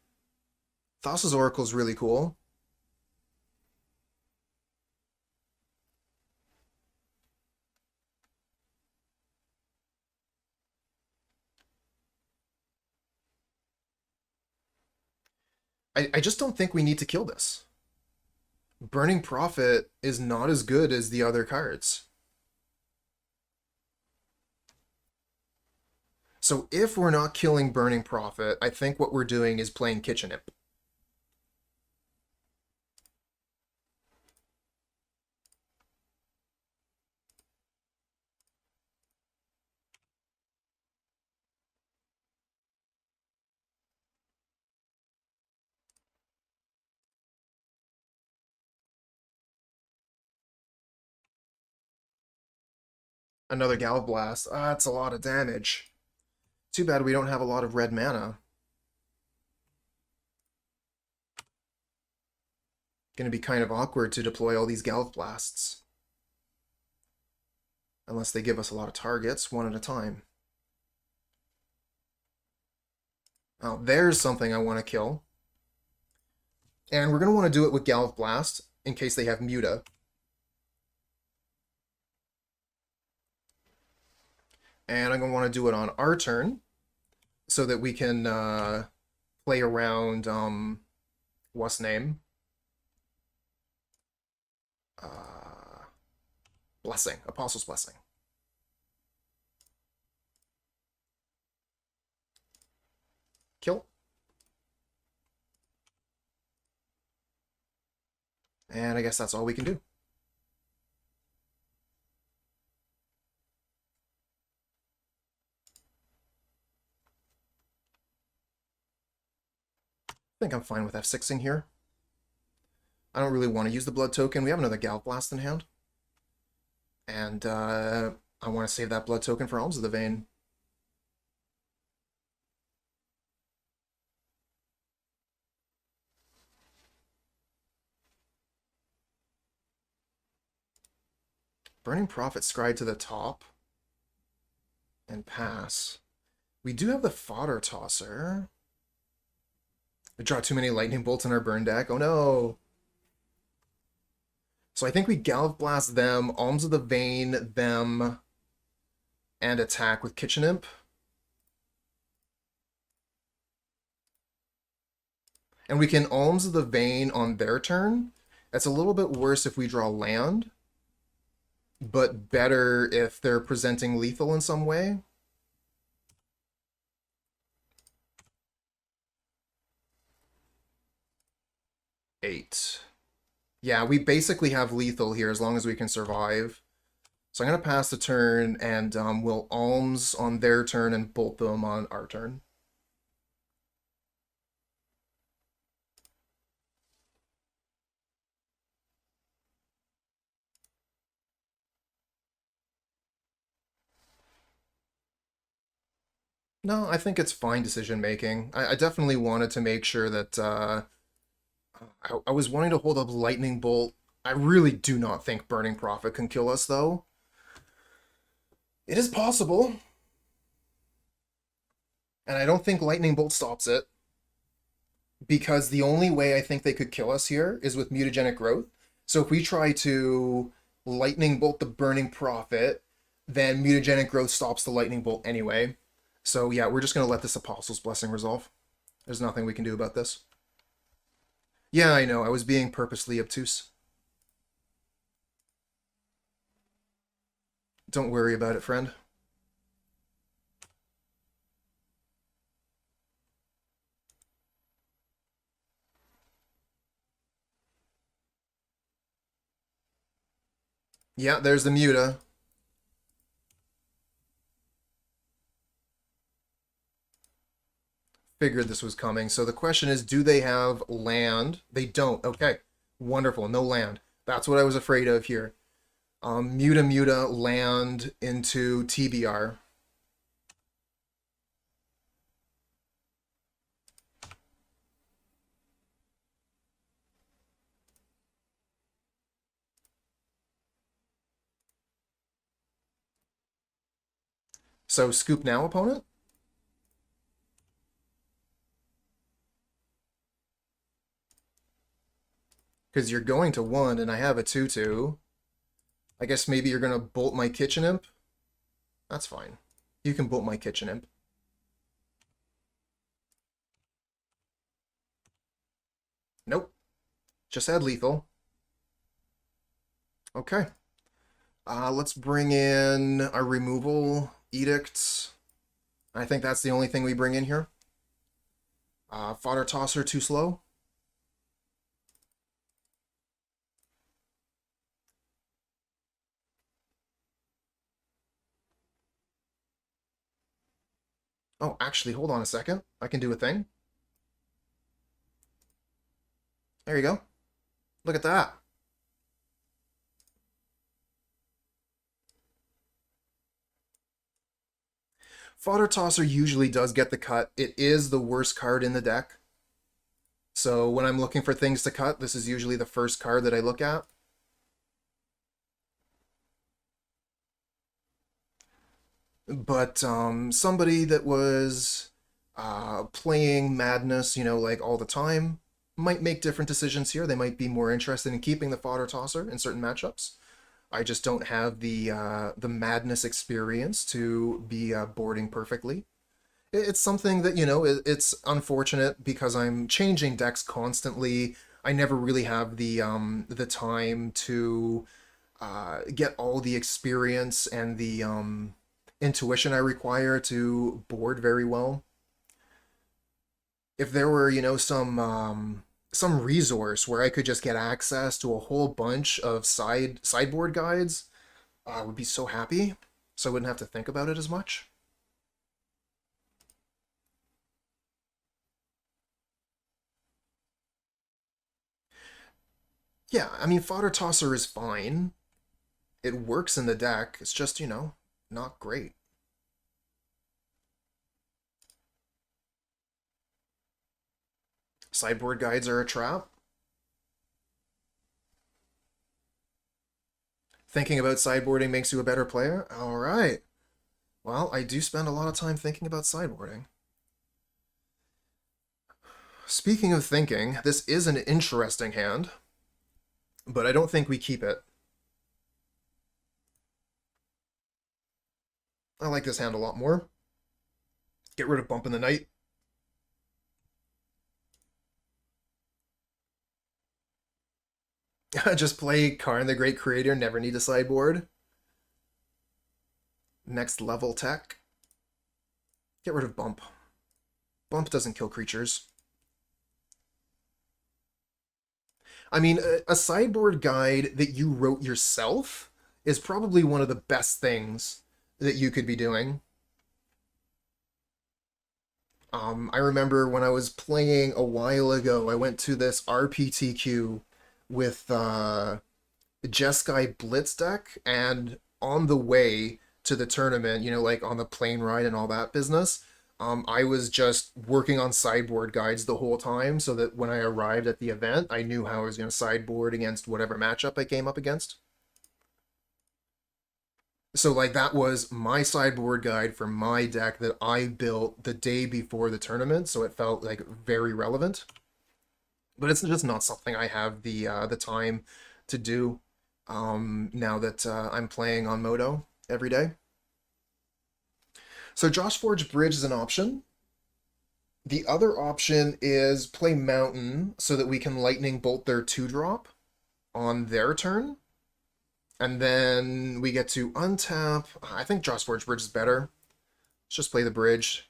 [SPEAKER 1] Thassa's Oracle is really cool. I just don't think we need to kill this. Burning Prophet is not as good as the other cards. So if we're not killing Burning Prophet, I think what we're doing is playing Kitchen Imp. Another Galvanic Blast. Ah, that's a lot of damage. Too bad we don't have a lot of red mana. Gonna be kind of awkward to deploy all these Galv Blasts. Unless they give us a lot of targets, one at a time. Oh, there's something I want to kill. And we're going to want to do it with Galv Blast, in case they have Muta. And I'm going to want to do it on our turn, so that we can play around, what's name? Blessing, Apostle's Blessing. And I guess that's all we can do. I think I'm fine with F6ing here. I don't really want to use the blood token. We have another Galv Blast in hand. And I want to save that blood token for Alms of the Vein. Burning Prophet Scribe to the top. And pass. We do have the Fodder Tosser. We draw too many lightning bolts in our burn deck. Oh no! So I think we Galv Blast them, Alms of the Vein them, and attack with Kitchen Imp. And we can Alms of the Vein on their turn. That's a little bit worse if we draw land, but better if they're presenting lethal in some way. Eight. Yeah, we basically have lethal here as long as we can survive. So I'm going to pass the turn, and we'll Alms on their turn and bolt them on our turn. No, I think it's fine decision making. I definitely wanted to make sure that I was wanting to hold up Lightning Bolt. I really do not think Burning Prophet can kill us, though. It is possible. And I don't think Lightning Bolt stops it. Because the only way I think they could kill us here is with Mutagenic Growth. So if we try to Lightning Bolt the Burning Prophet, then Mutagenic Growth stops the Lightning Bolt anyway. So yeah, we're just going to let this Apostle's Blessing resolve. There's nothing we can do about this. Yeah, I know. I was being purposely obtuse. Don't worry about it, friend. Yeah, there's the Muta. Figured this was coming. So the question is, do they have land? They don't. Okay. Wonderful. No land. That's what I was afraid of here. Muta land into TBR. So scoop now, opponent? Because you're going to 1 and I have a 2-2. I guess maybe you're going to bolt my Kitchen Imp? That's fine. You can bolt my Kitchen Imp. Nope. Just add lethal. Okay. Let's bring in our removal edicts. I think that's the only thing we bring in here. Fodder Tosser too slow. Oh, actually, hold on a second. I can do a thing. There you go. Look at that. Fodder Tosser usually does get the cut. It is the worst card in the deck. So when I'm looking for things to cut, this is usually the first card that I look at. But somebody that was playing Madness, you know, like all the time, might make different decisions here. They might be more interested in keeping the Fodder Tosser in certain matchups. I just don't have the Madness experience to be boarding perfectly. It's something that, you know, it's unfortunate because I'm changing decks constantly. I never really have the time to get all the experience and the intuition I require to board very well. If there were, you know, some some resource where I could just get access to a whole bunch of sideboard guides, I would be so happy. So I wouldn't have to think about it as much. Yeah, I mean, Fodder Tosser is fine. It works in the deck. It's just, you know, not great. Sideboard guides are a trap. Thinking about sideboarding makes you a better player? Alright. Well, I do spend a lot of time thinking about sideboarding. Speaking of thinking, this is an interesting hand, but I don't think we keep it. I like this hand a lot more. Get rid of Bump in the Night. Just play Karn the Great Creator, never need a sideboard. Next level tech. Get rid of Bump. Bump doesn't kill creatures. I mean, a sideboard guide that you wrote yourself is probably one of the best things that you could be doing. I remember when I was playing a while ago, I went to this RPTQ with Jeskai Blitz deck, and on the way to the tournament, you know, like on the plane ride and all that business, I was just working on sideboard guides the whole time so that when I arrived at the event, I knew how I was going to sideboard against whatever matchup I came up against. So, like, that was my sideboard guide for my deck that I built the day before the tournament, so it felt, like, very relevant. But it's just not something I have the time to do now that I'm playing on Moto every day. So Drossforge Bridge is an option. The other option is play Mountain so that we can Lightning Bolt their 2-drop on their turn. And then we get to untap. I think Drossforge Bridge is better. Let's just play the bridge.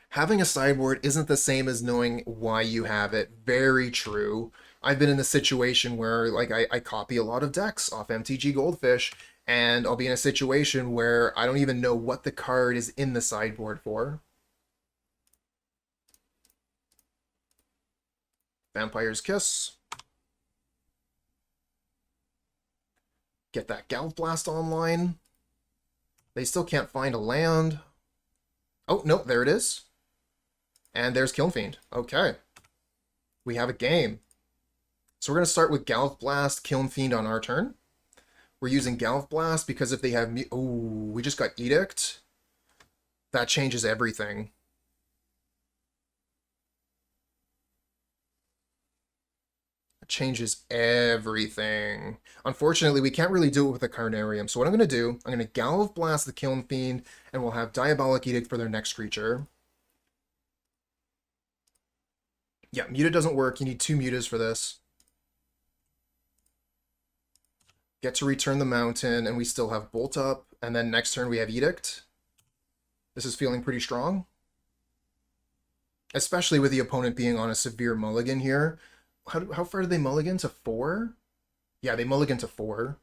[SPEAKER 1] Having a sideboard isn't the same as knowing why you have it. Very true. I've been in a situation where like I copy a lot of decks off MTG Goldfish, and I'll be in a situation where I don't even know what the card is in the sideboard for. Vampire's Kiss. Get that Galvanic Blast online. They still can't find a land. Oh, no, there it is. And there's Kiln Fiend. Okay. We have a game. So we're going to start with Galvanic Blast, Kiln Fiend on our turn. We're using Galvanic Blast because if they have... Oh, we just got Edict. That changes everything. That changes everything. Unfortunately, we can't really do it with a Carnarium. So what I'm going to do, I'm going to Galvanic Blast the Kiln Fiend, and we'll have Diabolic Edict for their next creature. Yeah, Muta doesn't work. You need 2 Mutas for this. Get to return the Mountain, and we still have Bolt up. And then next turn we have Edict. This is feeling pretty strong. Especially with the opponent being on a severe mulligan here. How far did they mulligan? To 4? Yeah, they mulligan to 4.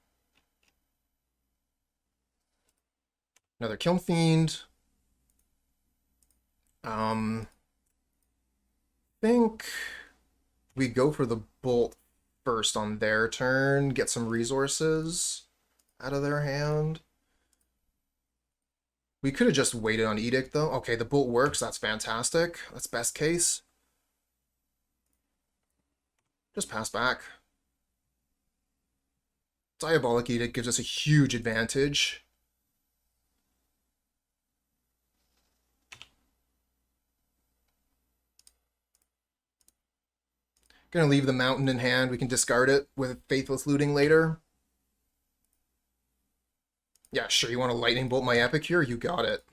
[SPEAKER 1] Another Kiln Fiend. Think we go for the Bolt first on their turn, get some resources out of their hand. We could have just waited on Edict, though. Okay, the Bolt works. That's fantastic. That's best case. Just pass back. Diabolic Edict gives us a huge advantage. Gonna leave the Mountain in hand. We can discard it with Faithless Looting later. Yeah, sure, you want to Lightning Bolt my Epicure? You got it.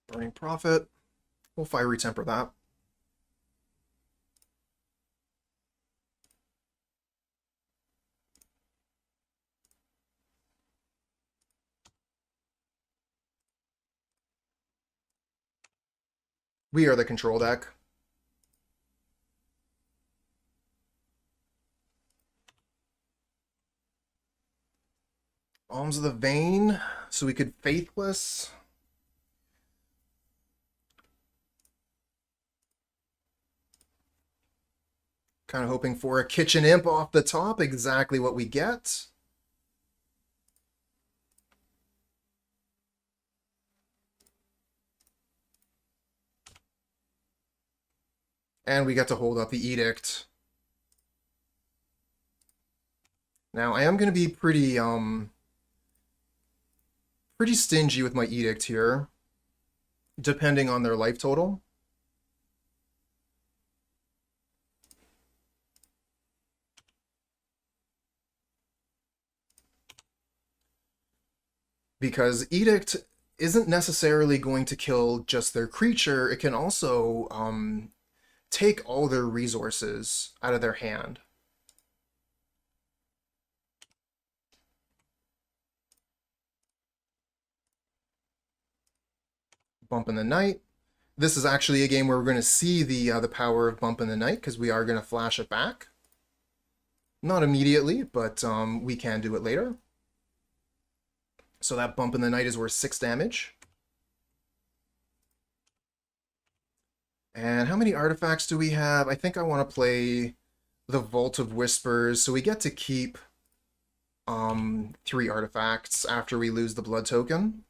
[SPEAKER 1] Burning Prophet. We'll Fiery Temper that. We are the control deck. Alms of the Vein, so we could Faithless. Kind of hoping for a Kitchen Imp off the top, exactly what we get. And we got to hold up the Edict. Now, I am going to be pretty stingy with my Edict here, depending on their life total. Because Edict isn't necessarily going to kill just their creature, it can also take all their resources out of their hand. Bump in the Night. This is actually a game where we're going to see the power of Bump in the Night, because we are going to flash it back. Not immediately, but we can do it later. So that Bump in the Night is worth 6 damage. And how many artifacts do we have? I think I want to play the Vault of Whispers, so we get to keep 3 artifacts after we lose the blood token.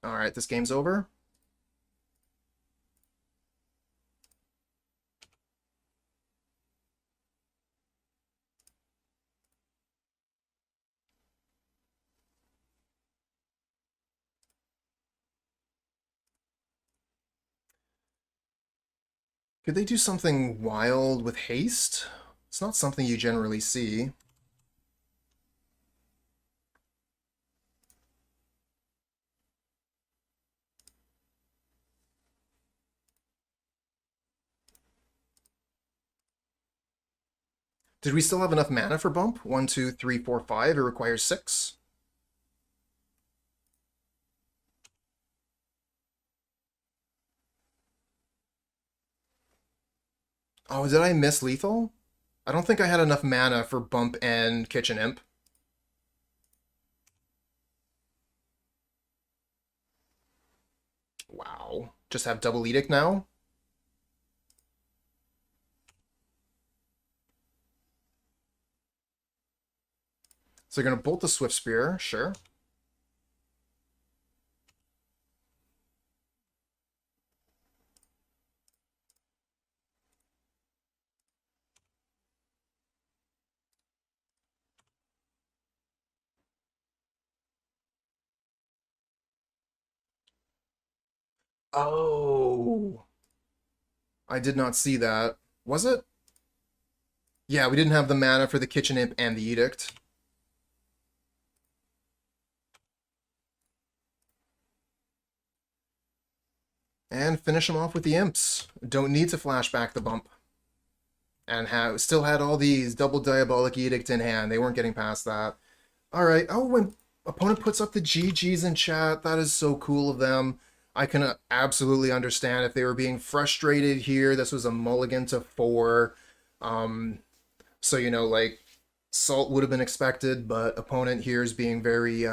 [SPEAKER 1] Alright, this game's over. Could they do something wild with haste? It's not something you generally see. Did we still have enough mana for Bump? 1, 2, 3, 4, 5. It requires 6. Oh, did I miss Lethal? I don't think I had enough mana for Bump and Kitchen Imp. Wow. Just have double Edict now? So they're going to bolt the Swiftspear, sure. Oh. I did not see that. Was it? Yeah, we didn't have the mana for the Kitchen Imp and the Edict. And finish them off with the Imps. Don't need to flash back the Bump. And still had all these double Diabolic Edict in hand. They weren't getting past that. Alright, oh, when opponent puts up the GGs in chat, that is so cool of them. I can absolutely understand if they were being frustrated here. This was a mulligan to 4. So, you know, like, Salt would have been expected, but opponent here is being very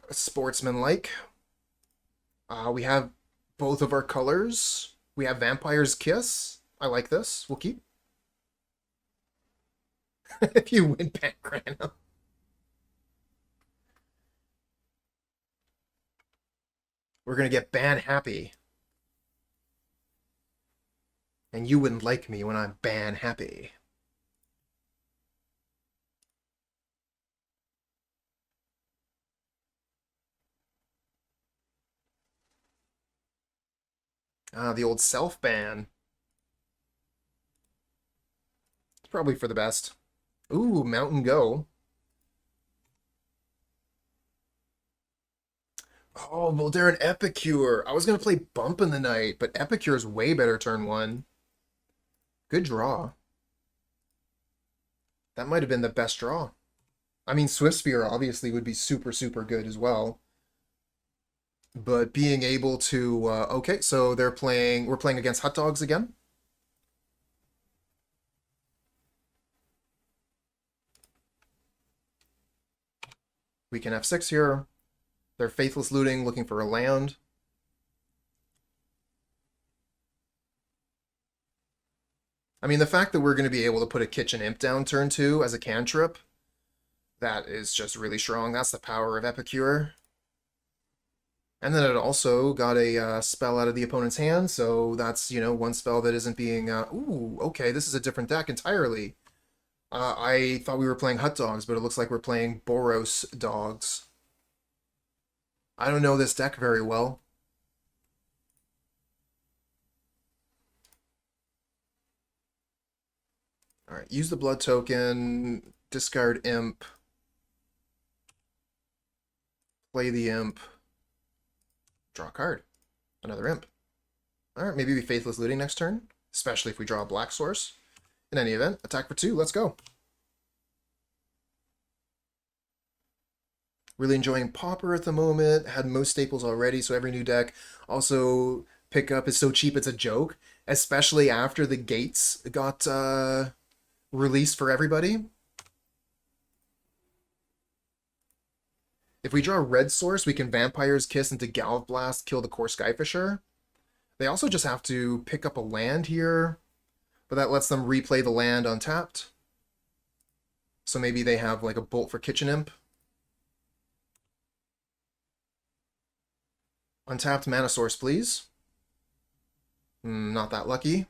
[SPEAKER 1] sportsmanlike. We have both of our colors. We have Vampire's Kiss. I like this. We'll keep. If you win Pancrano. We're going to get ban happy. And you wouldn't like me when I'm ban happy. Ah, the old self-ban. It's probably for the best. Ooh, Mountain Go. Oh, Voldaren Epicure. I was going to play Bump in the Night, but Epicure is way better turn 1. Good draw. That might have been the best draw. I mean, Swiftspear obviously would be super, super good as well. But being able to, okay, so we're playing against Hot Dogs again. We can F6 here. They're Faithless Looting, looking for a land. I mean, the fact that we're going to be able to put a Kitchen Imp down turn 2 as a cantrip, that is just really strong. That's the power of Epicure. And then it also got a spell out of the opponent's hand, so that's, you know, one spell that isn't being... ooh, okay, this is a different deck entirely. I thought we were playing Hot Dogs, but it looks like we're playing Boros Dogs. I don't know this deck very well. Alright, use the blood token, discard Imp, play the Imp, draw a card. Another Imp. Alright, maybe we Faithless Looting next turn, especially if we draw a black source. In any event, attack for 2, let's go. Really enjoying Pauper at the moment, had most staples already, so every new deck. Also, pickup is so cheap it's a joke, especially after the gates got released for everybody. If we draw a red source, we can Vampire's Kiss into Galvanic Blast, kill the core Skyfisher. They also just have to pick up a land here, but that lets them replay the land untapped. So maybe they have like a Bolt for Kitchen Imp. Untapped mana source, please. Not that lucky.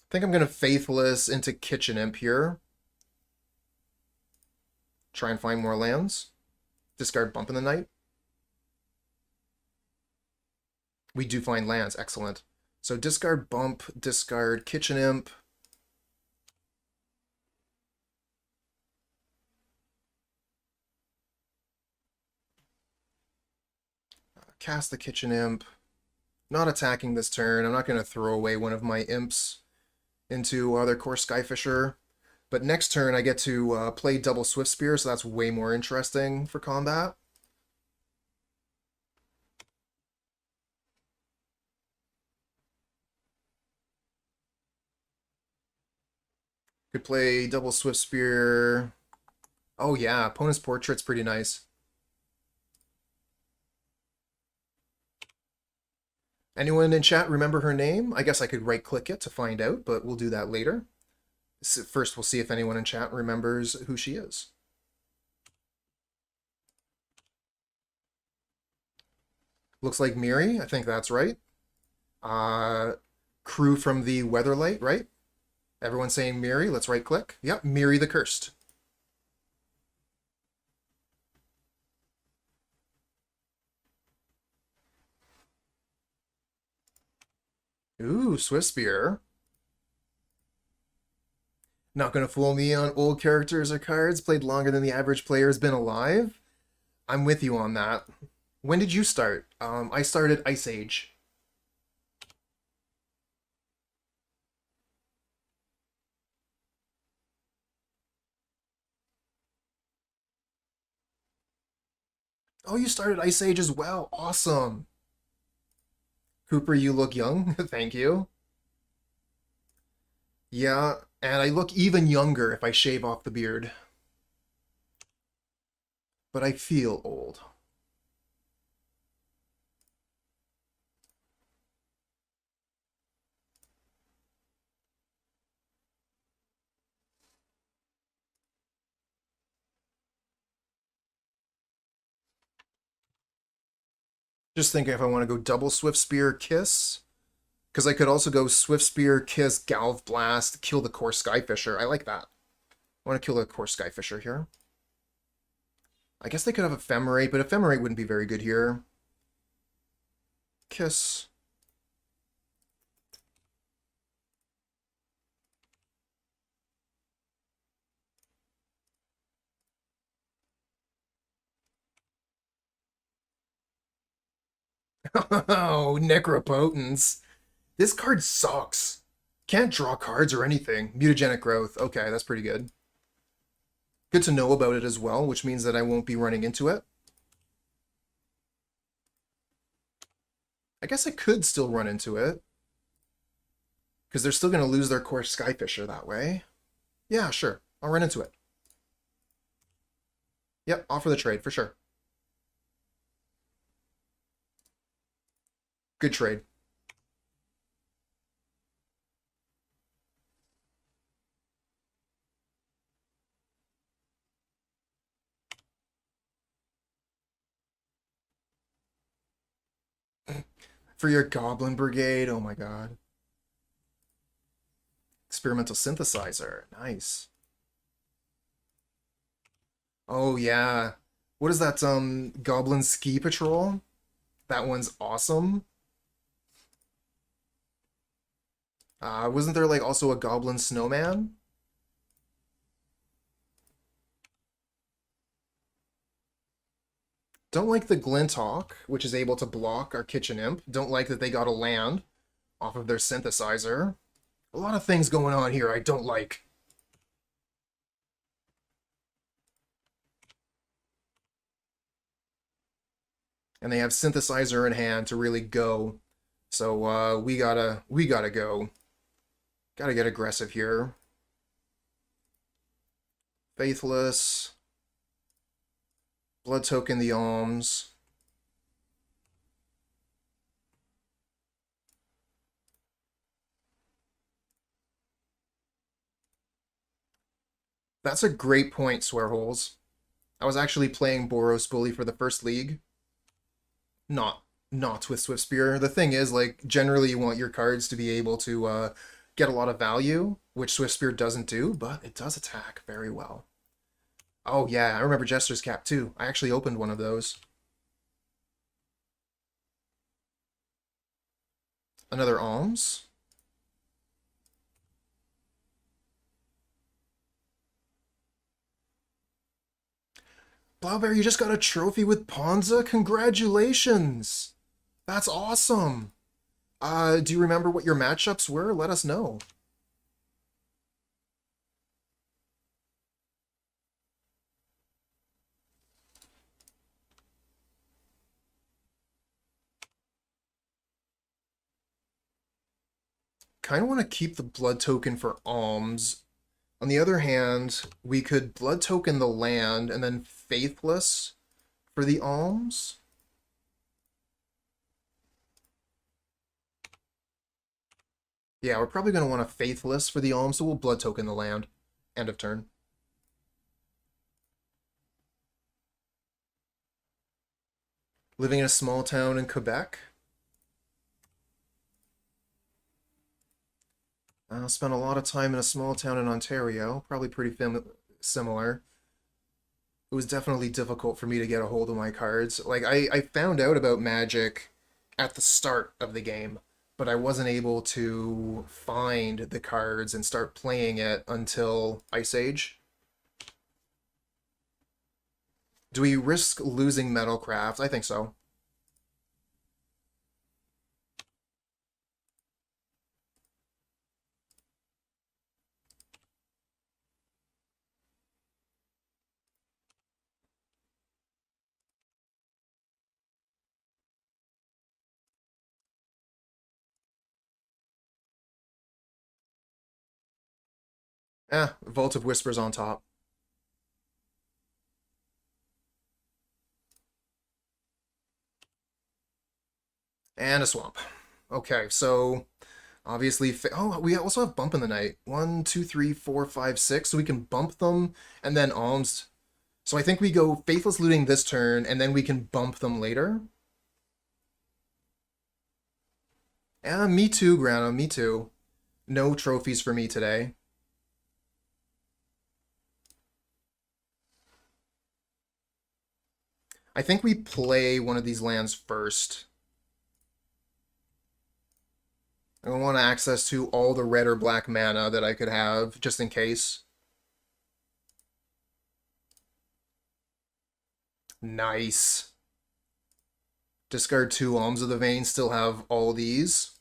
[SPEAKER 1] I think I'm going to Faithless into Kitchen Imp here. Try and find more lands. Discard Bump in the Night. We do find lands. Excellent. So discard Bump, discard Kitchen Imp. Cast the Kitchen Imp. Not attacking this turn. I'm not going to throw away one of my imps into other core Skyfisher. But next turn I get to play double Swiftspear, so that's way more interesting for combat. Could play double Swiftspear. Oh yeah, opponent's portrait's pretty nice. Anyone in chat remember her name? I guess I could right-click it to find out, but we'll do that later. First, we'll see if anyone in chat remembers who she is. Looks like Miri. I think that's right. Crew from the Weatherlight, right? Everyone's saying Miri. Let's right-click. Yep, Miri the Cursed. Ooh, Swiftspear. Not gonna fool me on old characters or cards played longer than the average player's been alive. I'm with you on that. When did you start? I started Ice Age. Oh, you started Ice Age as well. Awesome. Cooper, you look young. Thank you. Yeah, and I look even younger if I shave off the beard. But I feel old. Just thinking if I want to go double Swiftspear Kiss. Because I could also go Swiftspear, Kiss, Galv Blast, kill the core Skyfisher. I like that. I want to kill the core Skyfisher here. I guess they could have Ephemerate, but Ephemerate wouldn't be very good here. Kiss. Oh, Necropotence. This card sucks. Can't draw cards or anything. Mutagenic growth. Okay, that's pretty good. Good to know about it as well, which means that I won't be running into it. I guess I could still run into it. Because they're still going to lose their core Skyfisher that way. Yeah, sure. I'll run into it. Yep, offer the trade, for sure. Good trade. For your Goblin Brigade, oh my god. Experimental Synthesizer, nice. Oh yeah. What is that, Goblin Ski Patrol? That one's awesome. Wasn't there, like, also a Goblin Snowman? Don't like the Glinthawk, which is able to block our Kitchen Imp. Don't like that they got a land off of their Synthesizer. A lot of things going on here I don't like. And they have Synthesizer in hand to really go. So we gotta go. Gotta get aggressive here. Faithless. Blood token the Alms. That's a great point, Swearholes. I was actually playing Boros Bully for the first league. Not with Swiftspear. The thing is, like, generally you want your cards to be able to get a lot of value, which Swiftspear doesn't do, but it does attack very well. Oh yeah, I remember Jester's Cap too. I actually opened one of those. Another Alms. Blaubear, you just got a trophy with Ponza? Congratulations! That's awesome! Do you remember what your matchups were? Let us know. Kind of want to keep the blood token for Alms. On the other hand, we could blood token the land and then Faithless for the Alms. Yeah, we're probably going to want a Faithless for the Alms, so we'll blood token the land. End of turn. Living in a small town in Quebec. I spent a lot of time in a small town in Ontario, probably pretty similar. It was definitely difficult for me to get a hold of my cards. Like, I found out about Magic at the start of the game, but I wasn't able to find the cards and start playing it until Ice Age. Do we risk losing Metalcraft? I think so. Vault of Whispers on top. And a swamp. Okay, so obviously, oh, we also have bump in the night. 1, 2, 3, 4, 5, 6. So we can bump them and then Alms. So I think we go Faithless Looting this turn and then we can bump them later. Yeah, me too, Grana, me too. No trophies for me today. I think we play one of these lands first. I want access to all the red or black mana that I could have, just in case. Nice. Discard 2 Alms of the Vein, still have all these.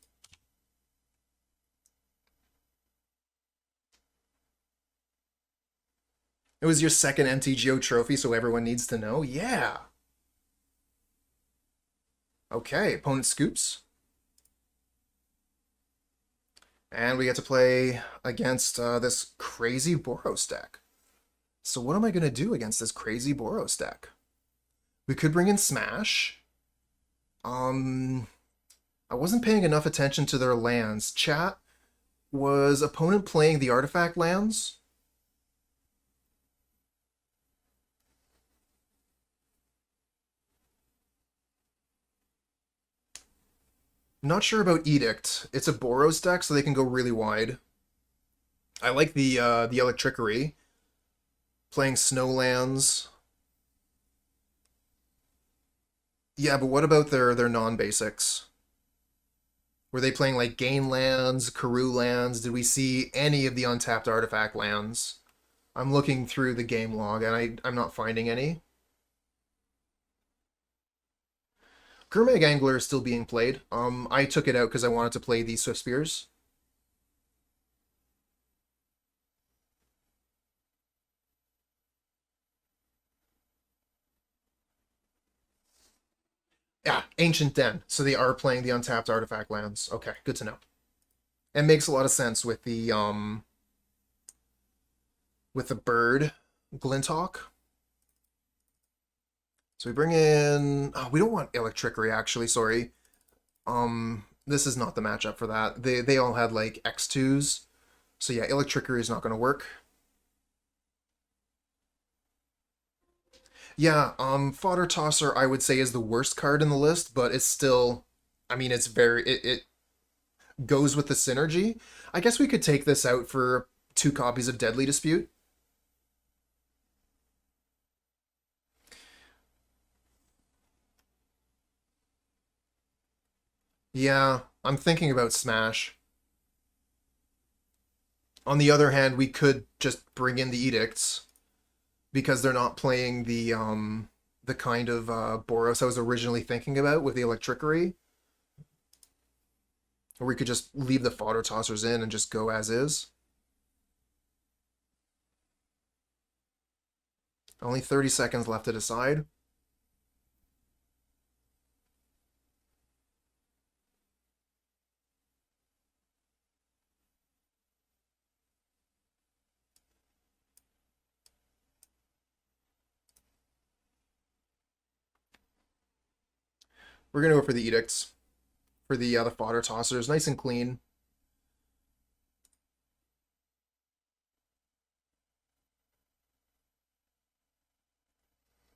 [SPEAKER 1] It was your second MTGO trophy, so everyone needs to know. Yeah. Okay, opponent scoops. And we get to play against this crazy Boros deck. So what am I going to do against this crazy Boros deck? We could bring in Smash. I wasn't paying enough attention to their lands. Chat, was opponent playing the artifact lands? Not sure about Edict. It's a Boros deck, so they can go really wide. I like the Electrickery. Playing Snowlands. Yeah, but what about their non-basics? Were they playing like Gain lands, Karoo lands? Did we see any of the untapped artifact lands? I'm looking through the game log and I'm not finding any. Gurmag Angler is still being played. I took it out because I wanted to play the Swiftspears. Yeah, Ancient Den. So they are playing the untapped artifact lands. Okay, good to know. It makes a lot of sense with the bird Glinthawk. So we bring in... Oh, we don't want Electrickery, actually, sorry. This is not the matchup for that. They all had, like, X2s. So yeah, Electrickery is not going to work. Yeah, Fodder Tosser, I would say, is the worst card in the list, but it's still... I mean, it's very... It goes with the synergy. I guess we could take this out for 2 copies of Deadly Dispute. Yeah, I'm thinking about Smash. On the other hand, we could just bring in the Edicts because they're not playing the kind of Boros I was originally thinking about with the Electrickery. Or we could just leave the Fodder Tossers in and just go as is. Only 30 seconds left to decide. We're gonna go for the Edicts. For the Fodder Tossers. Nice and clean.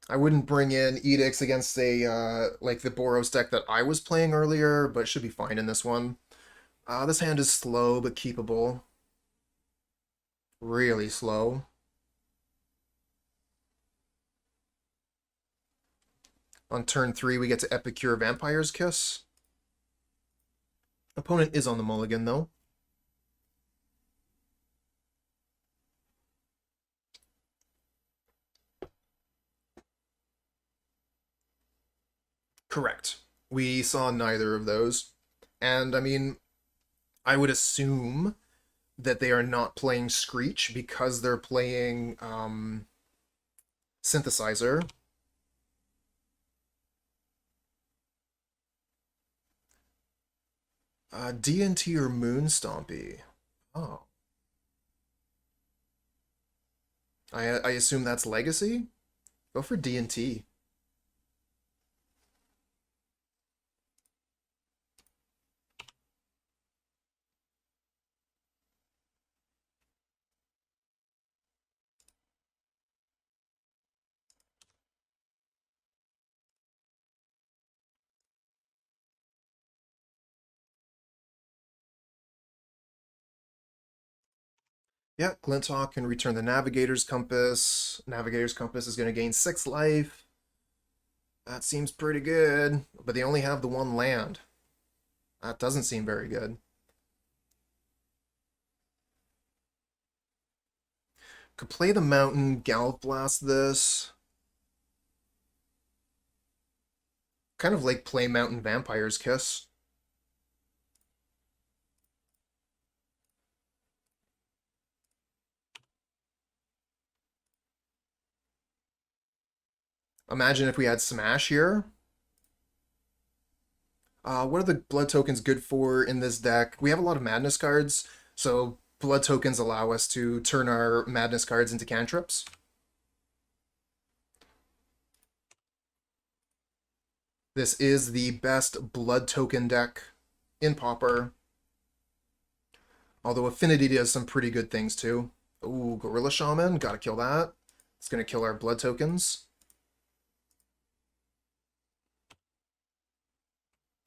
[SPEAKER 1] I wouldn't bring in Edicts against a like the Boros deck that I was playing earlier, but should be fine in this one. This hand is slow but keepable. Really slow. On turn 3, we get to Epicure Vampire's Kiss. Opponent is on the mulligan, though. Correct. We saw neither of those. And, I mean, I would assume that they are not playing Screech because they're playing Synthesizer. D&T or Moonstompy? Oh. I assume that's Legacy? Go for D&T. Yeah, Glinthawk can return the Navigator's Compass. Navigator's Compass is going to gain 6 life. That seems pretty good, but they only have the 1 land. That doesn't seem very good. Could play the Mountain, Galvanic Blast this. Kind of like play Mountain Vampire's Kiss. Imagine if we had Smash here. What are the blood tokens good for in this deck? We have a lot of Madness cards, so blood tokens allow us to turn our Madness cards into cantrips. This is the best blood token deck in Pauper. Although Affinity does some pretty good things too. Ooh, Gorilla Shaman, gotta kill that. It's gonna kill our blood tokens.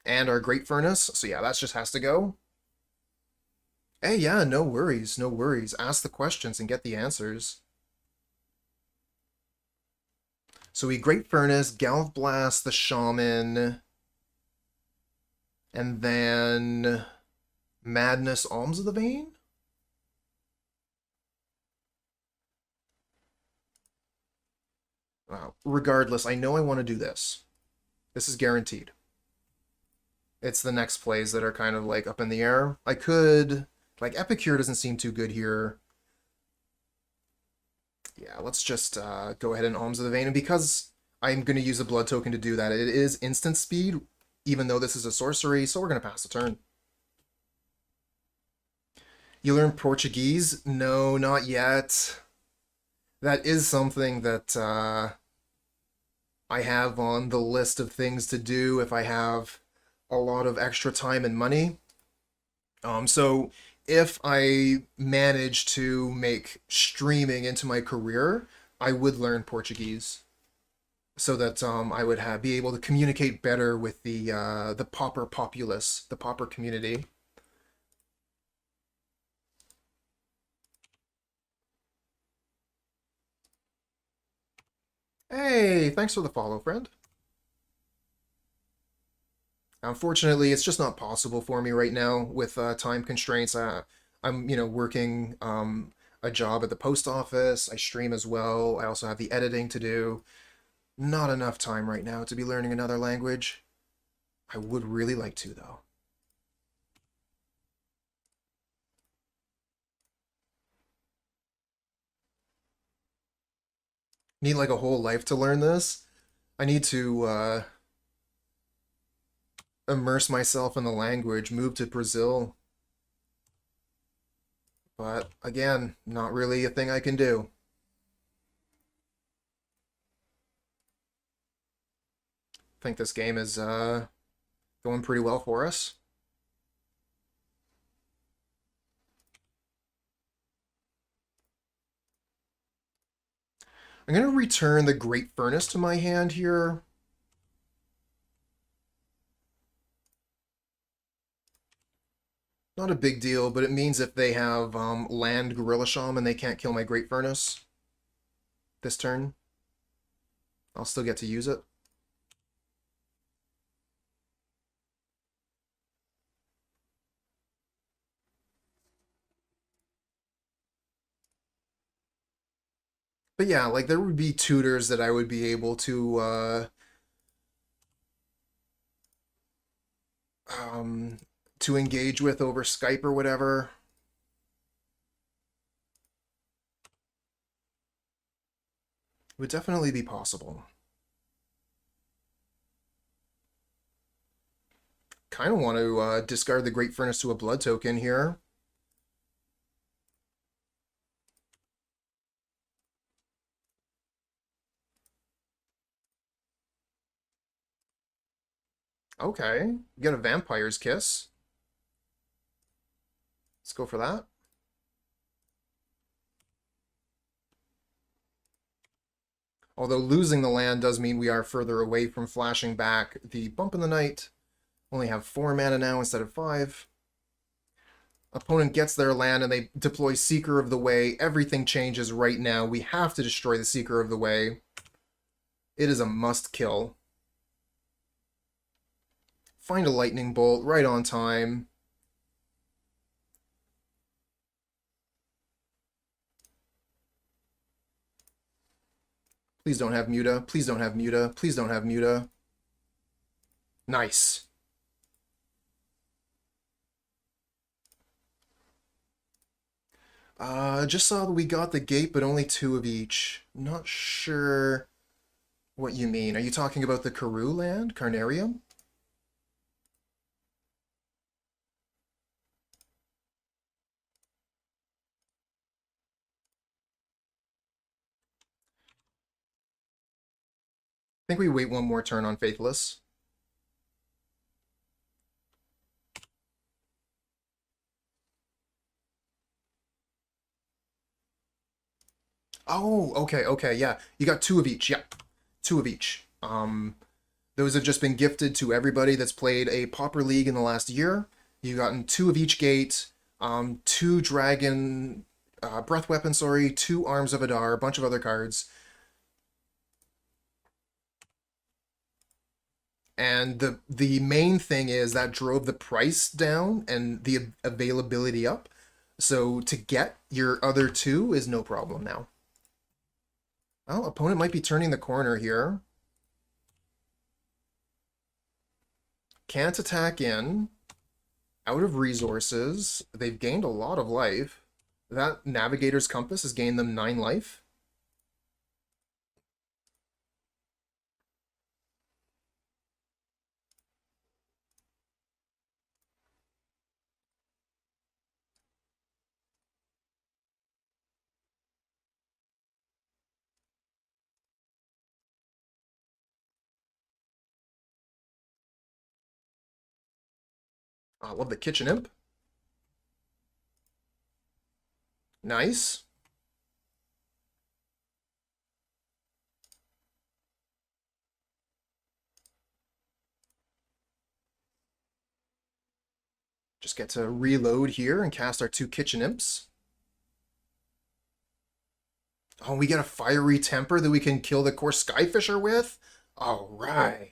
[SPEAKER 1] And our Great Furnace, so yeah, that just has to go. Hey, yeah, no worries, no worries. Ask the questions and get the answers. So we Great Furnace, Galv Blast, the Shaman, and then Madness, Alms of the Vein? Wow. Regardless, I know I want to do this. This is guaranteed. It's the next plays that are kind of like up in the air. I could... Like, Epicure doesn't seem too good here. Yeah, let's just go ahead and Alms of the Vein. And because I'm going to use a blood token to do that, it is instant speed, even though this is a sorcery, so we're going to pass the turn. You learn Portuguese? No, not yet. That is something that I have on the list of things to do if I have a lot of extra time and money. So if I manage to make streaming into my career, I would learn Portuguese so that I would be able to communicate better with the Pauper populace, the Pauper community. Hey, thanks for the follow, friend. Unfortunately, it's just not possible for me right now with time constraints. I'm, working a job at the post office. I stream as well. I also have the editing to do. Not enough time right now to be learning another language. I would really like to, though. Need like a whole life to learn this. I need to immerse myself in the language, move to Brazil. But again, not really a thing I can do. I think this game is going pretty well for us. I'm going to return the Great Furnace to my hand here. Not a big deal, but it means if they have land Gorilla Shaman, they can't kill my Great Furnace this turn. I'll still get to use it. But yeah, like there would be tutors that I would be able to engage with over Skype or whatever. It would definitely be possible. Kind of want to discard the Great Furnace to a blood token here. Okay, we got a Vampire's Kiss. Let's go for that. Although losing the land does mean we are further away from flashing back the Bump in the Night. Only have 4 mana now instead of 5. Opponent gets their land and they deploy Seeker of the Way. Everything changes right now. We have to destroy the Seeker of the Way. It is a must kill. Find a Lightning Bolt right on time. Please don't have Muta. Please don't have Muta. Please don't have Muta. Nice. Just saw that we got the gate, but only 2 of each. Not sure What you mean? Are you talking about the Karoo land, Carnarium? I think we wait one more turn on Faithless. Oh, okay, yeah. You got two of each, yeah. Two of each. Those have just been gifted to everybody that's played a Pauper League in the last year. You've gotten two of each gate, two Dragon Breath Weapon, sorry, two Arms of Adar, a bunch of other cards. And the main thing is that drove the price down and the availability up. So to get your other two is no problem now. Well, opponent might be turning the corner here. Can't attack in. Out of resources. They've gained a lot of life. That Navigator's Compass has gained them 9 life. I love the Kitchen Imp. Nice. Just get to reload here and cast our two Kitchen Imps. Oh, we get a Fiery Temper that we can kill the core Skyfisher with? All right.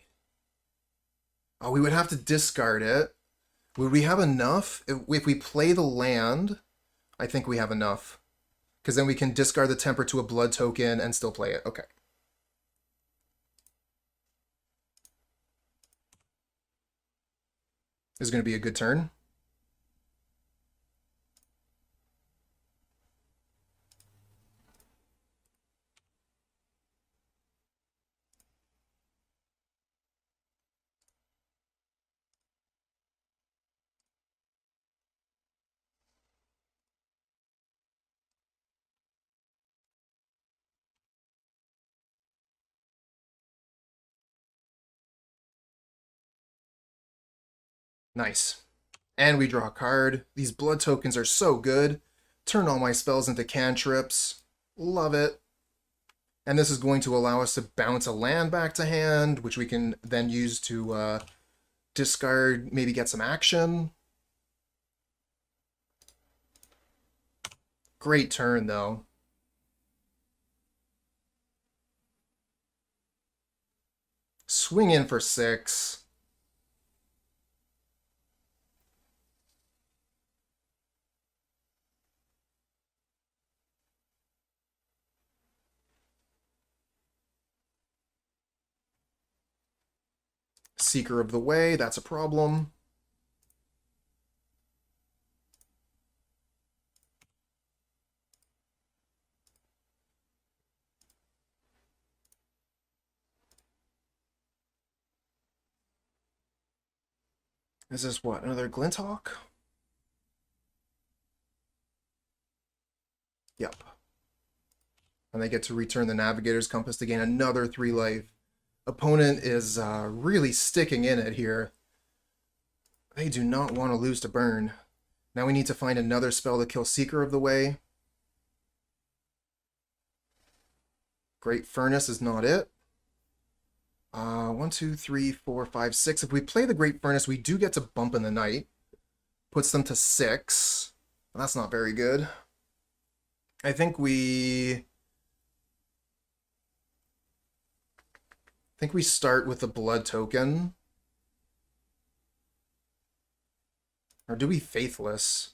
[SPEAKER 1] Oh, we would have to discard it. Would we have enough? If we play the land, I think we have enough. Because then we can discard the Temper to a blood token and still play it. Okay. This is going to be a good turn. Nice. And we draw a card. These blood tokens are so good. Turn all my spells into cantrips. Love it. And this is going to allow us to bounce a land back to hand, which we can then use to discard, maybe get some action. Great turn, though. Swing in for 6. Seeker of the Way, that's a problem. Is this what, another Glinthawk? Yep. And they get to return the Navigator's Compass to gain another 3 life. Opponent is really sticking in it here. They do not want to lose to burn. Now we need to find another spell to kill Seeker of the Way. Great Furnace is not it. 1, 2, 3, 4, 5, 6. If we play the Great Furnace, we do get to bump in the night. Puts them to 6. That's not very good. I think we start with the blood token. Or do we Faithless?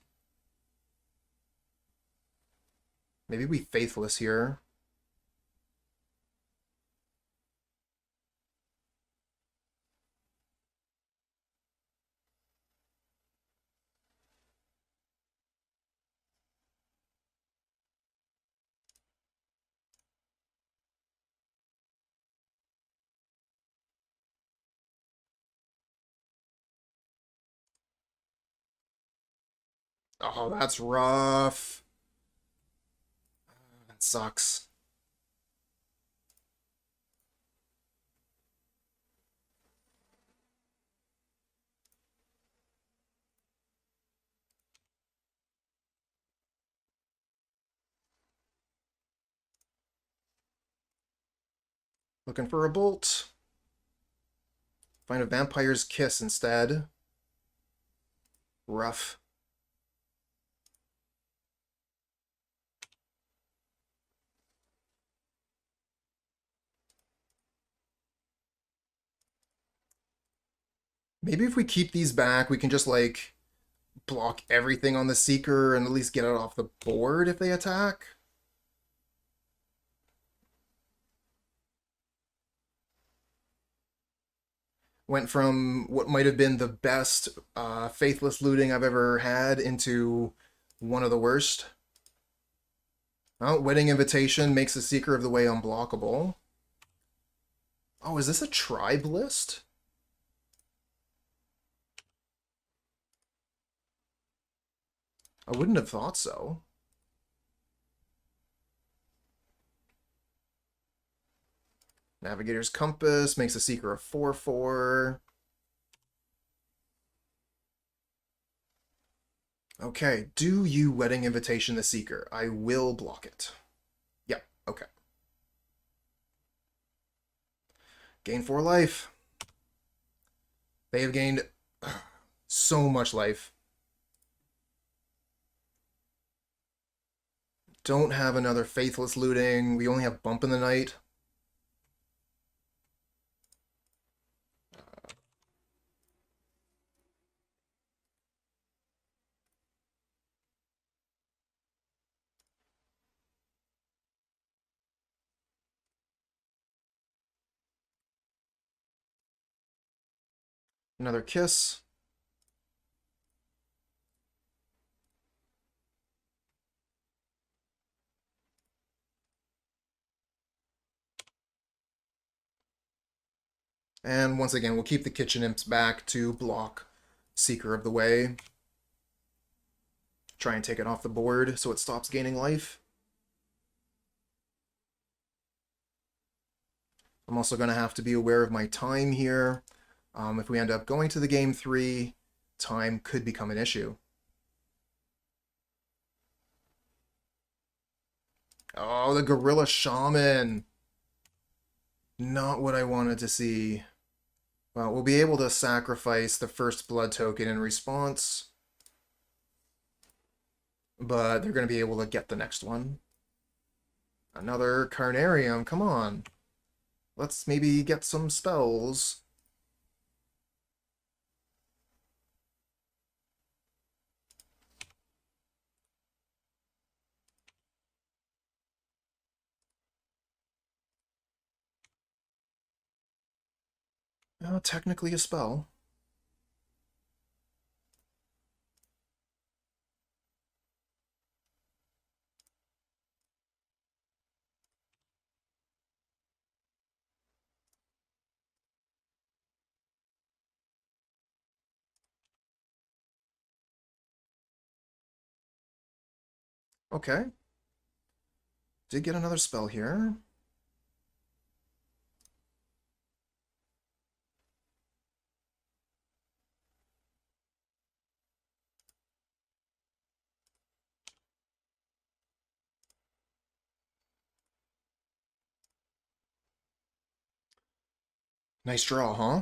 [SPEAKER 1] Maybe we Faithless here. Oh, that's rough. That sucks. Looking for a bolt. Find a vampire's kiss instead. Rough. Maybe if we keep these back, we can just, like, block everything on the Seeker and at least get it off the board if they attack. Went from what might have been the best Faithless Looting I've ever had into one of the worst. Oh, Wedding Invitation makes the Seeker of the Way unblockable. Oh, is this a tribe list? I wouldn't have thought so. Navigator's Compass makes a Seeker a 4/4. Okay, do you Wedding Invitation the Seeker? I will block it. Yep, okay. Gain 4 life. They have gained so much life. Don't have another Faithless Looting. We only have Bump in the Night. Another Kiss. And once again, we'll keep the Kitchen Imps back to block Seeker of the Way. Try and take it off the board so it stops gaining life. I'm also going to have to be aware of my time here. If we end up going to the game 3, time could become an issue. Oh, the Gorilla Shaman. Not what I wanted to see. Well, we'll be able to sacrifice the first blood token in response. But they're going to be able to get the next one. Another Carnarium, come on. Let's maybe get some spells. Technically a spell. Okay. Did get another spell here. Nice draw, huh?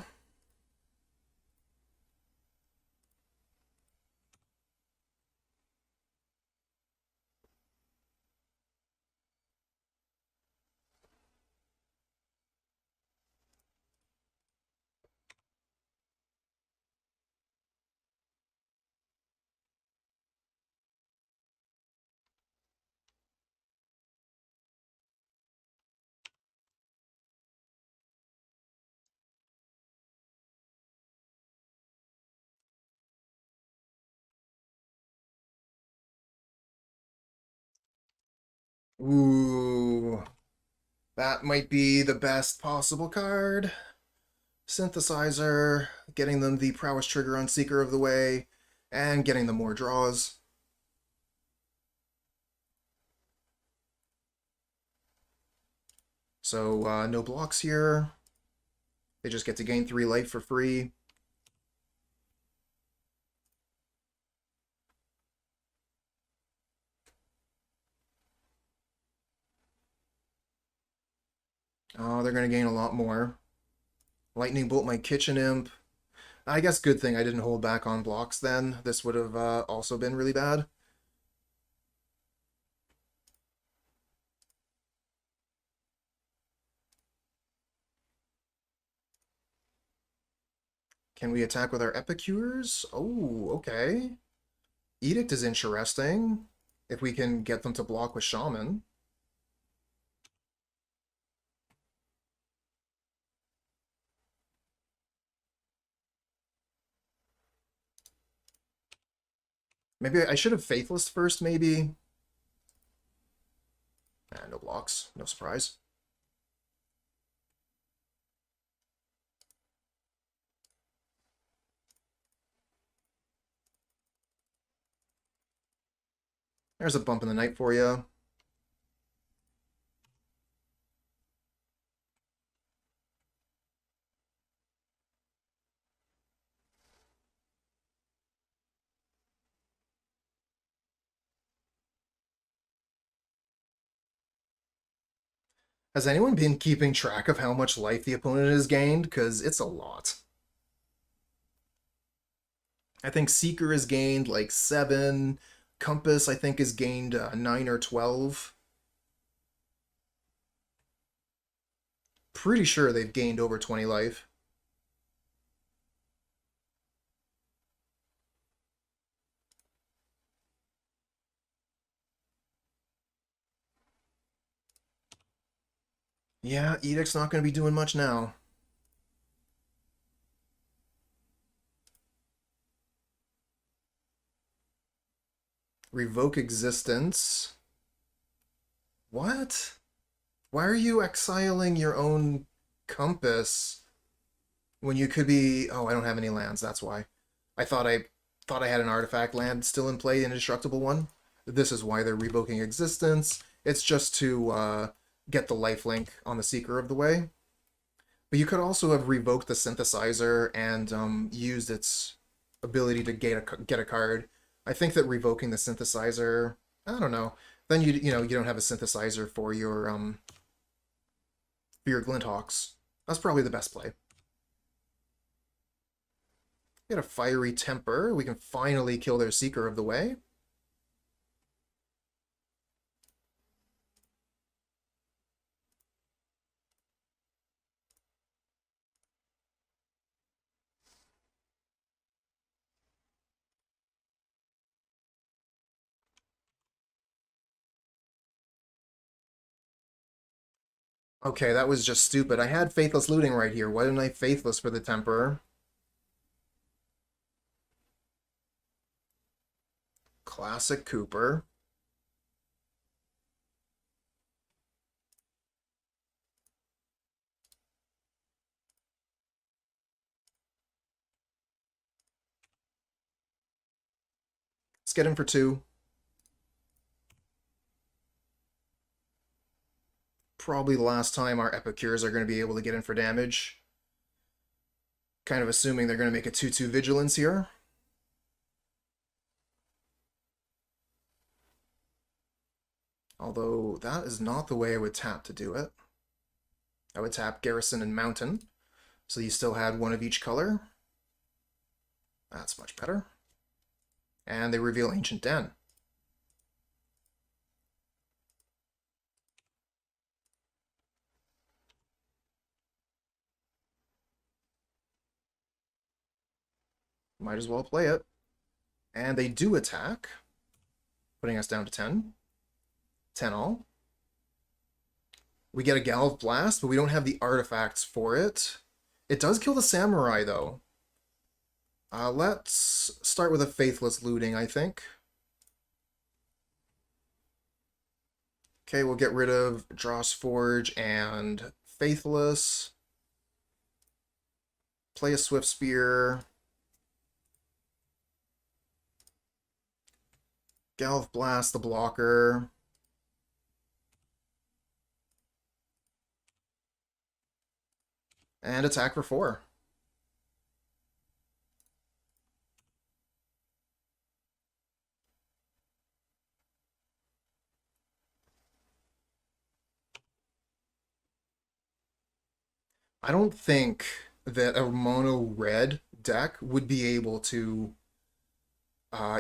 [SPEAKER 1] Ooh. That might be the best possible card. Synthesizer, getting them the prowess trigger on Seeker of the Way, and getting them more draws. So no blocks here. They just get to gain 3 life for free. Oh, they're going to gain a lot more. Lightning Bolt my Kitchen Imp. I guess good thing I didn't hold back on blocks then. This would have also been really bad. Can we attack with our Epicures? Oh, okay. Edict is interesting. If we can get them to block with Shaman. Maybe I should have Faithless first, maybe. No blocks. No surprise. There's a bump in the night for you. Has anyone been keeping track of how much life the opponent has gained? Because it's a lot. I think Seeker has gained like 7. Compass, I think, has gained 9 or 12. Pretty sure they've gained over 20 life. Yeah, Edict's not going to be doing much now. Revoke existence. What? Why are you exiling your own compass when you could be... Oh, I don't have any lands, that's why. I thought I had an artifact land still in play, an indestructible one. This is why they're revoking existence. It's just to get the lifelink on the Seeker of the Way. But you could also have revoked the synthesizer and used its ability to get a card. I think that revoking the synthesizer, I don't know. Then you don't have a synthesizer for your Glinthawks. That's probably the best play. Get a Fiery Temper. We can finally kill their Seeker of the Way. Okay, that was just stupid. I had Faithless Looting right here. Why didn't I Faithless for the Temper? Classic Cooper. Let's get in for 2. Probably the last time our Epicures are going to be able to get in for damage. Kind of assuming they're going to make a 2/2 Vigilance here. Although, that is not the way I would tap to do it. I would tap Garrison and Mountain, so you still had one of each color. That's much better. And they reveal Ancient Den. Might as well play it. And they do attack, putting us down to 10. 10 all. We get a Galvanic Blast, but we don't have the artifacts for it. It does kill the Samurai, though. Let's start with a Faithless Looting, I think. Okay, we'll get rid of Drossforge and Faithless. Play a Swiftspear. Galv Blast the blocker. And attack for 4. I don't think that a mono red deck would be able to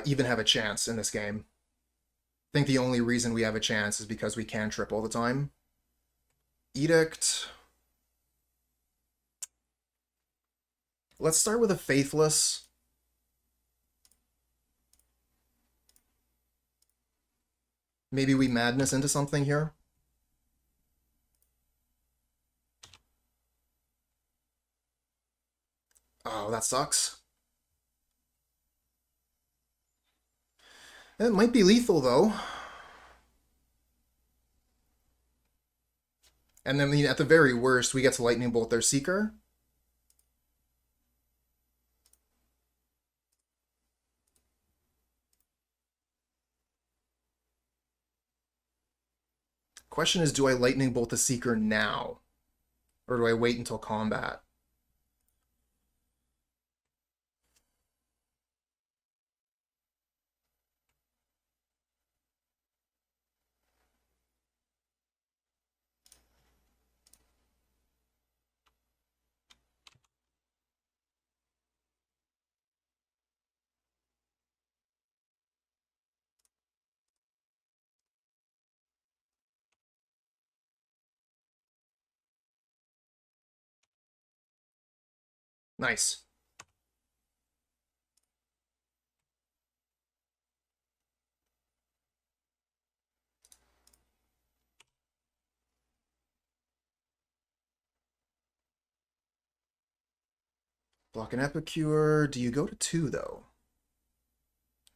[SPEAKER 1] even have a chance in this game. I think the only reason we have a chance is because we cantrip all the time. Edict. Let's start with a Faithless. Maybe we madness into something here. Oh, that sucks. It might be lethal, though. And then, I mean, at the very worst, we get to Lightning Bolt their Seeker. Question is, do I Lightning Bolt the Seeker now? Or do I wait until combat? Nice. Block an Epicure. Do you go to 2, though?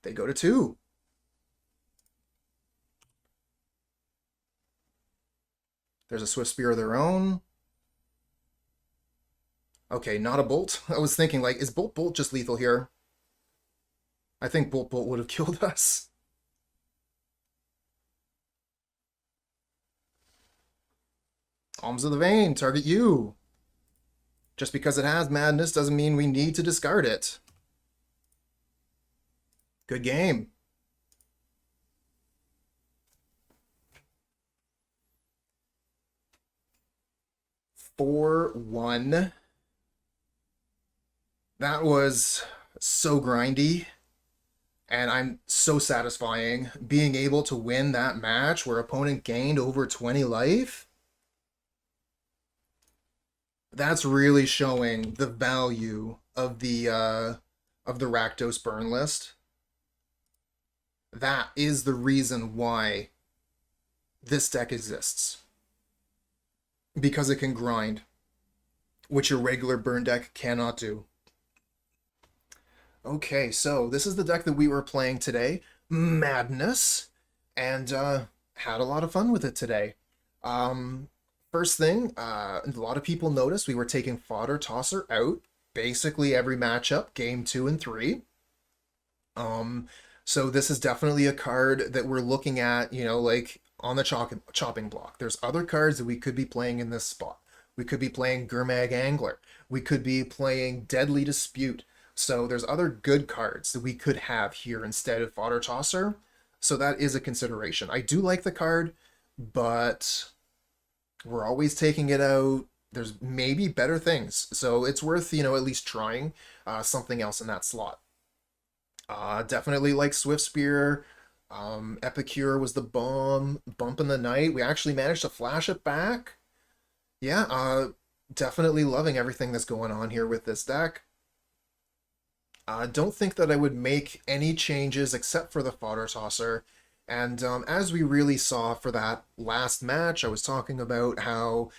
[SPEAKER 1] They go to 2. There's a Swiftspear of their own. Okay, not a Bolt. I was thinking, like, is Bolt just lethal here? I think Bolt would have killed us. Alms of the Vein, target you. Just because it has madness doesn't mean we need to discard it. Good game. For 1. That was so grindy. And I'm so satisfying being able to win that match where opponent gained over 20 life. That's really showing the value of the Rakdos burn list. That is the reason why this deck exists. Because it can grind, which your regular burn deck cannot do. Okay, so this is the deck that we were playing today, Madness, and had a lot of fun with it today. First thing, a lot of people noticed we were taking Fodder Tosser out basically every matchup, game 2 and 3. So this is definitely a card that we're looking at, you know, like on the chopping block. There's other cards that we could be playing in this spot. We could be playing Gurmag Angler. We could be playing Deadly Dispute. So there's other good cards that we could have here instead of Fodder Tosser. So that is a consideration. I do like the card, but we're always taking it out. There's maybe better things. So it's worth, you know, at least trying something else in that slot. Definitely like Swiftspear. Epicure was the bump in the night. We actually managed to flash it back. Yeah, definitely loving everything that's going on here with this deck. Don't think that I would make any changes except for the Fodder Tosser. And as we really saw for that last match, I was talking about how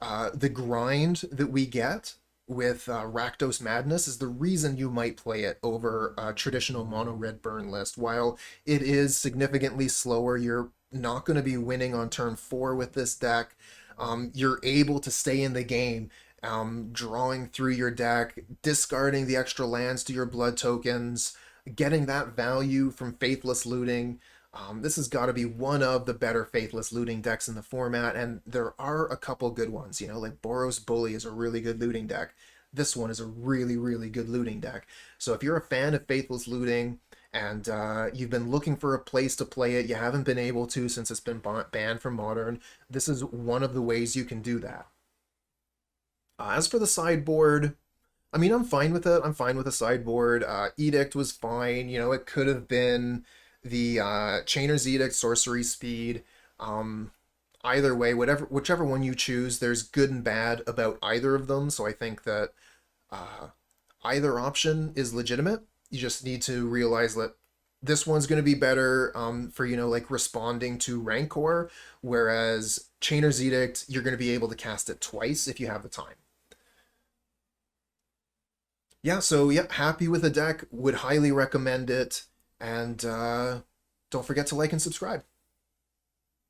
[SPEAKER 1] the grind that we get with Rakdos Madness is the reason you might play it over a traditional mono red burn list. While it is significantly slower, you're not going to be winning on turn 4 with this deck. You're able to stay in the game, drawing through your deck, discarding the extra lands to your blood tokens, getting that value from Faithless Looting. This has got to be one of the better Faithless Looting decks in the format, and there are a couple good ones. You know, like Boros Bully is a really good looting deck. This one is a really, really good looting deck. So if you're a fan of Faithless Looting, and you've been looking for a place to play it, you haven't been able to since it's been banned from Modern, this is one of the ways you can do that. As for the sideboard, I mean, I'm fine with it. I'm fine with the sideboard. Edict was fine. You know, it could have been the Chainer's Edict, Sorcery Speed. Either way, whichever one you choose, there's good and bad about either of them. So I think that either option is legitimate. You just need to realize that this one's going to be better for, you know, like responding to Rancor, whereas Chainer's Edict, you're going to be able to cast it twice if you have the time. Yeah, so yeah, happy with the deck, would highly recommend it, and don't forget to like and subscribe.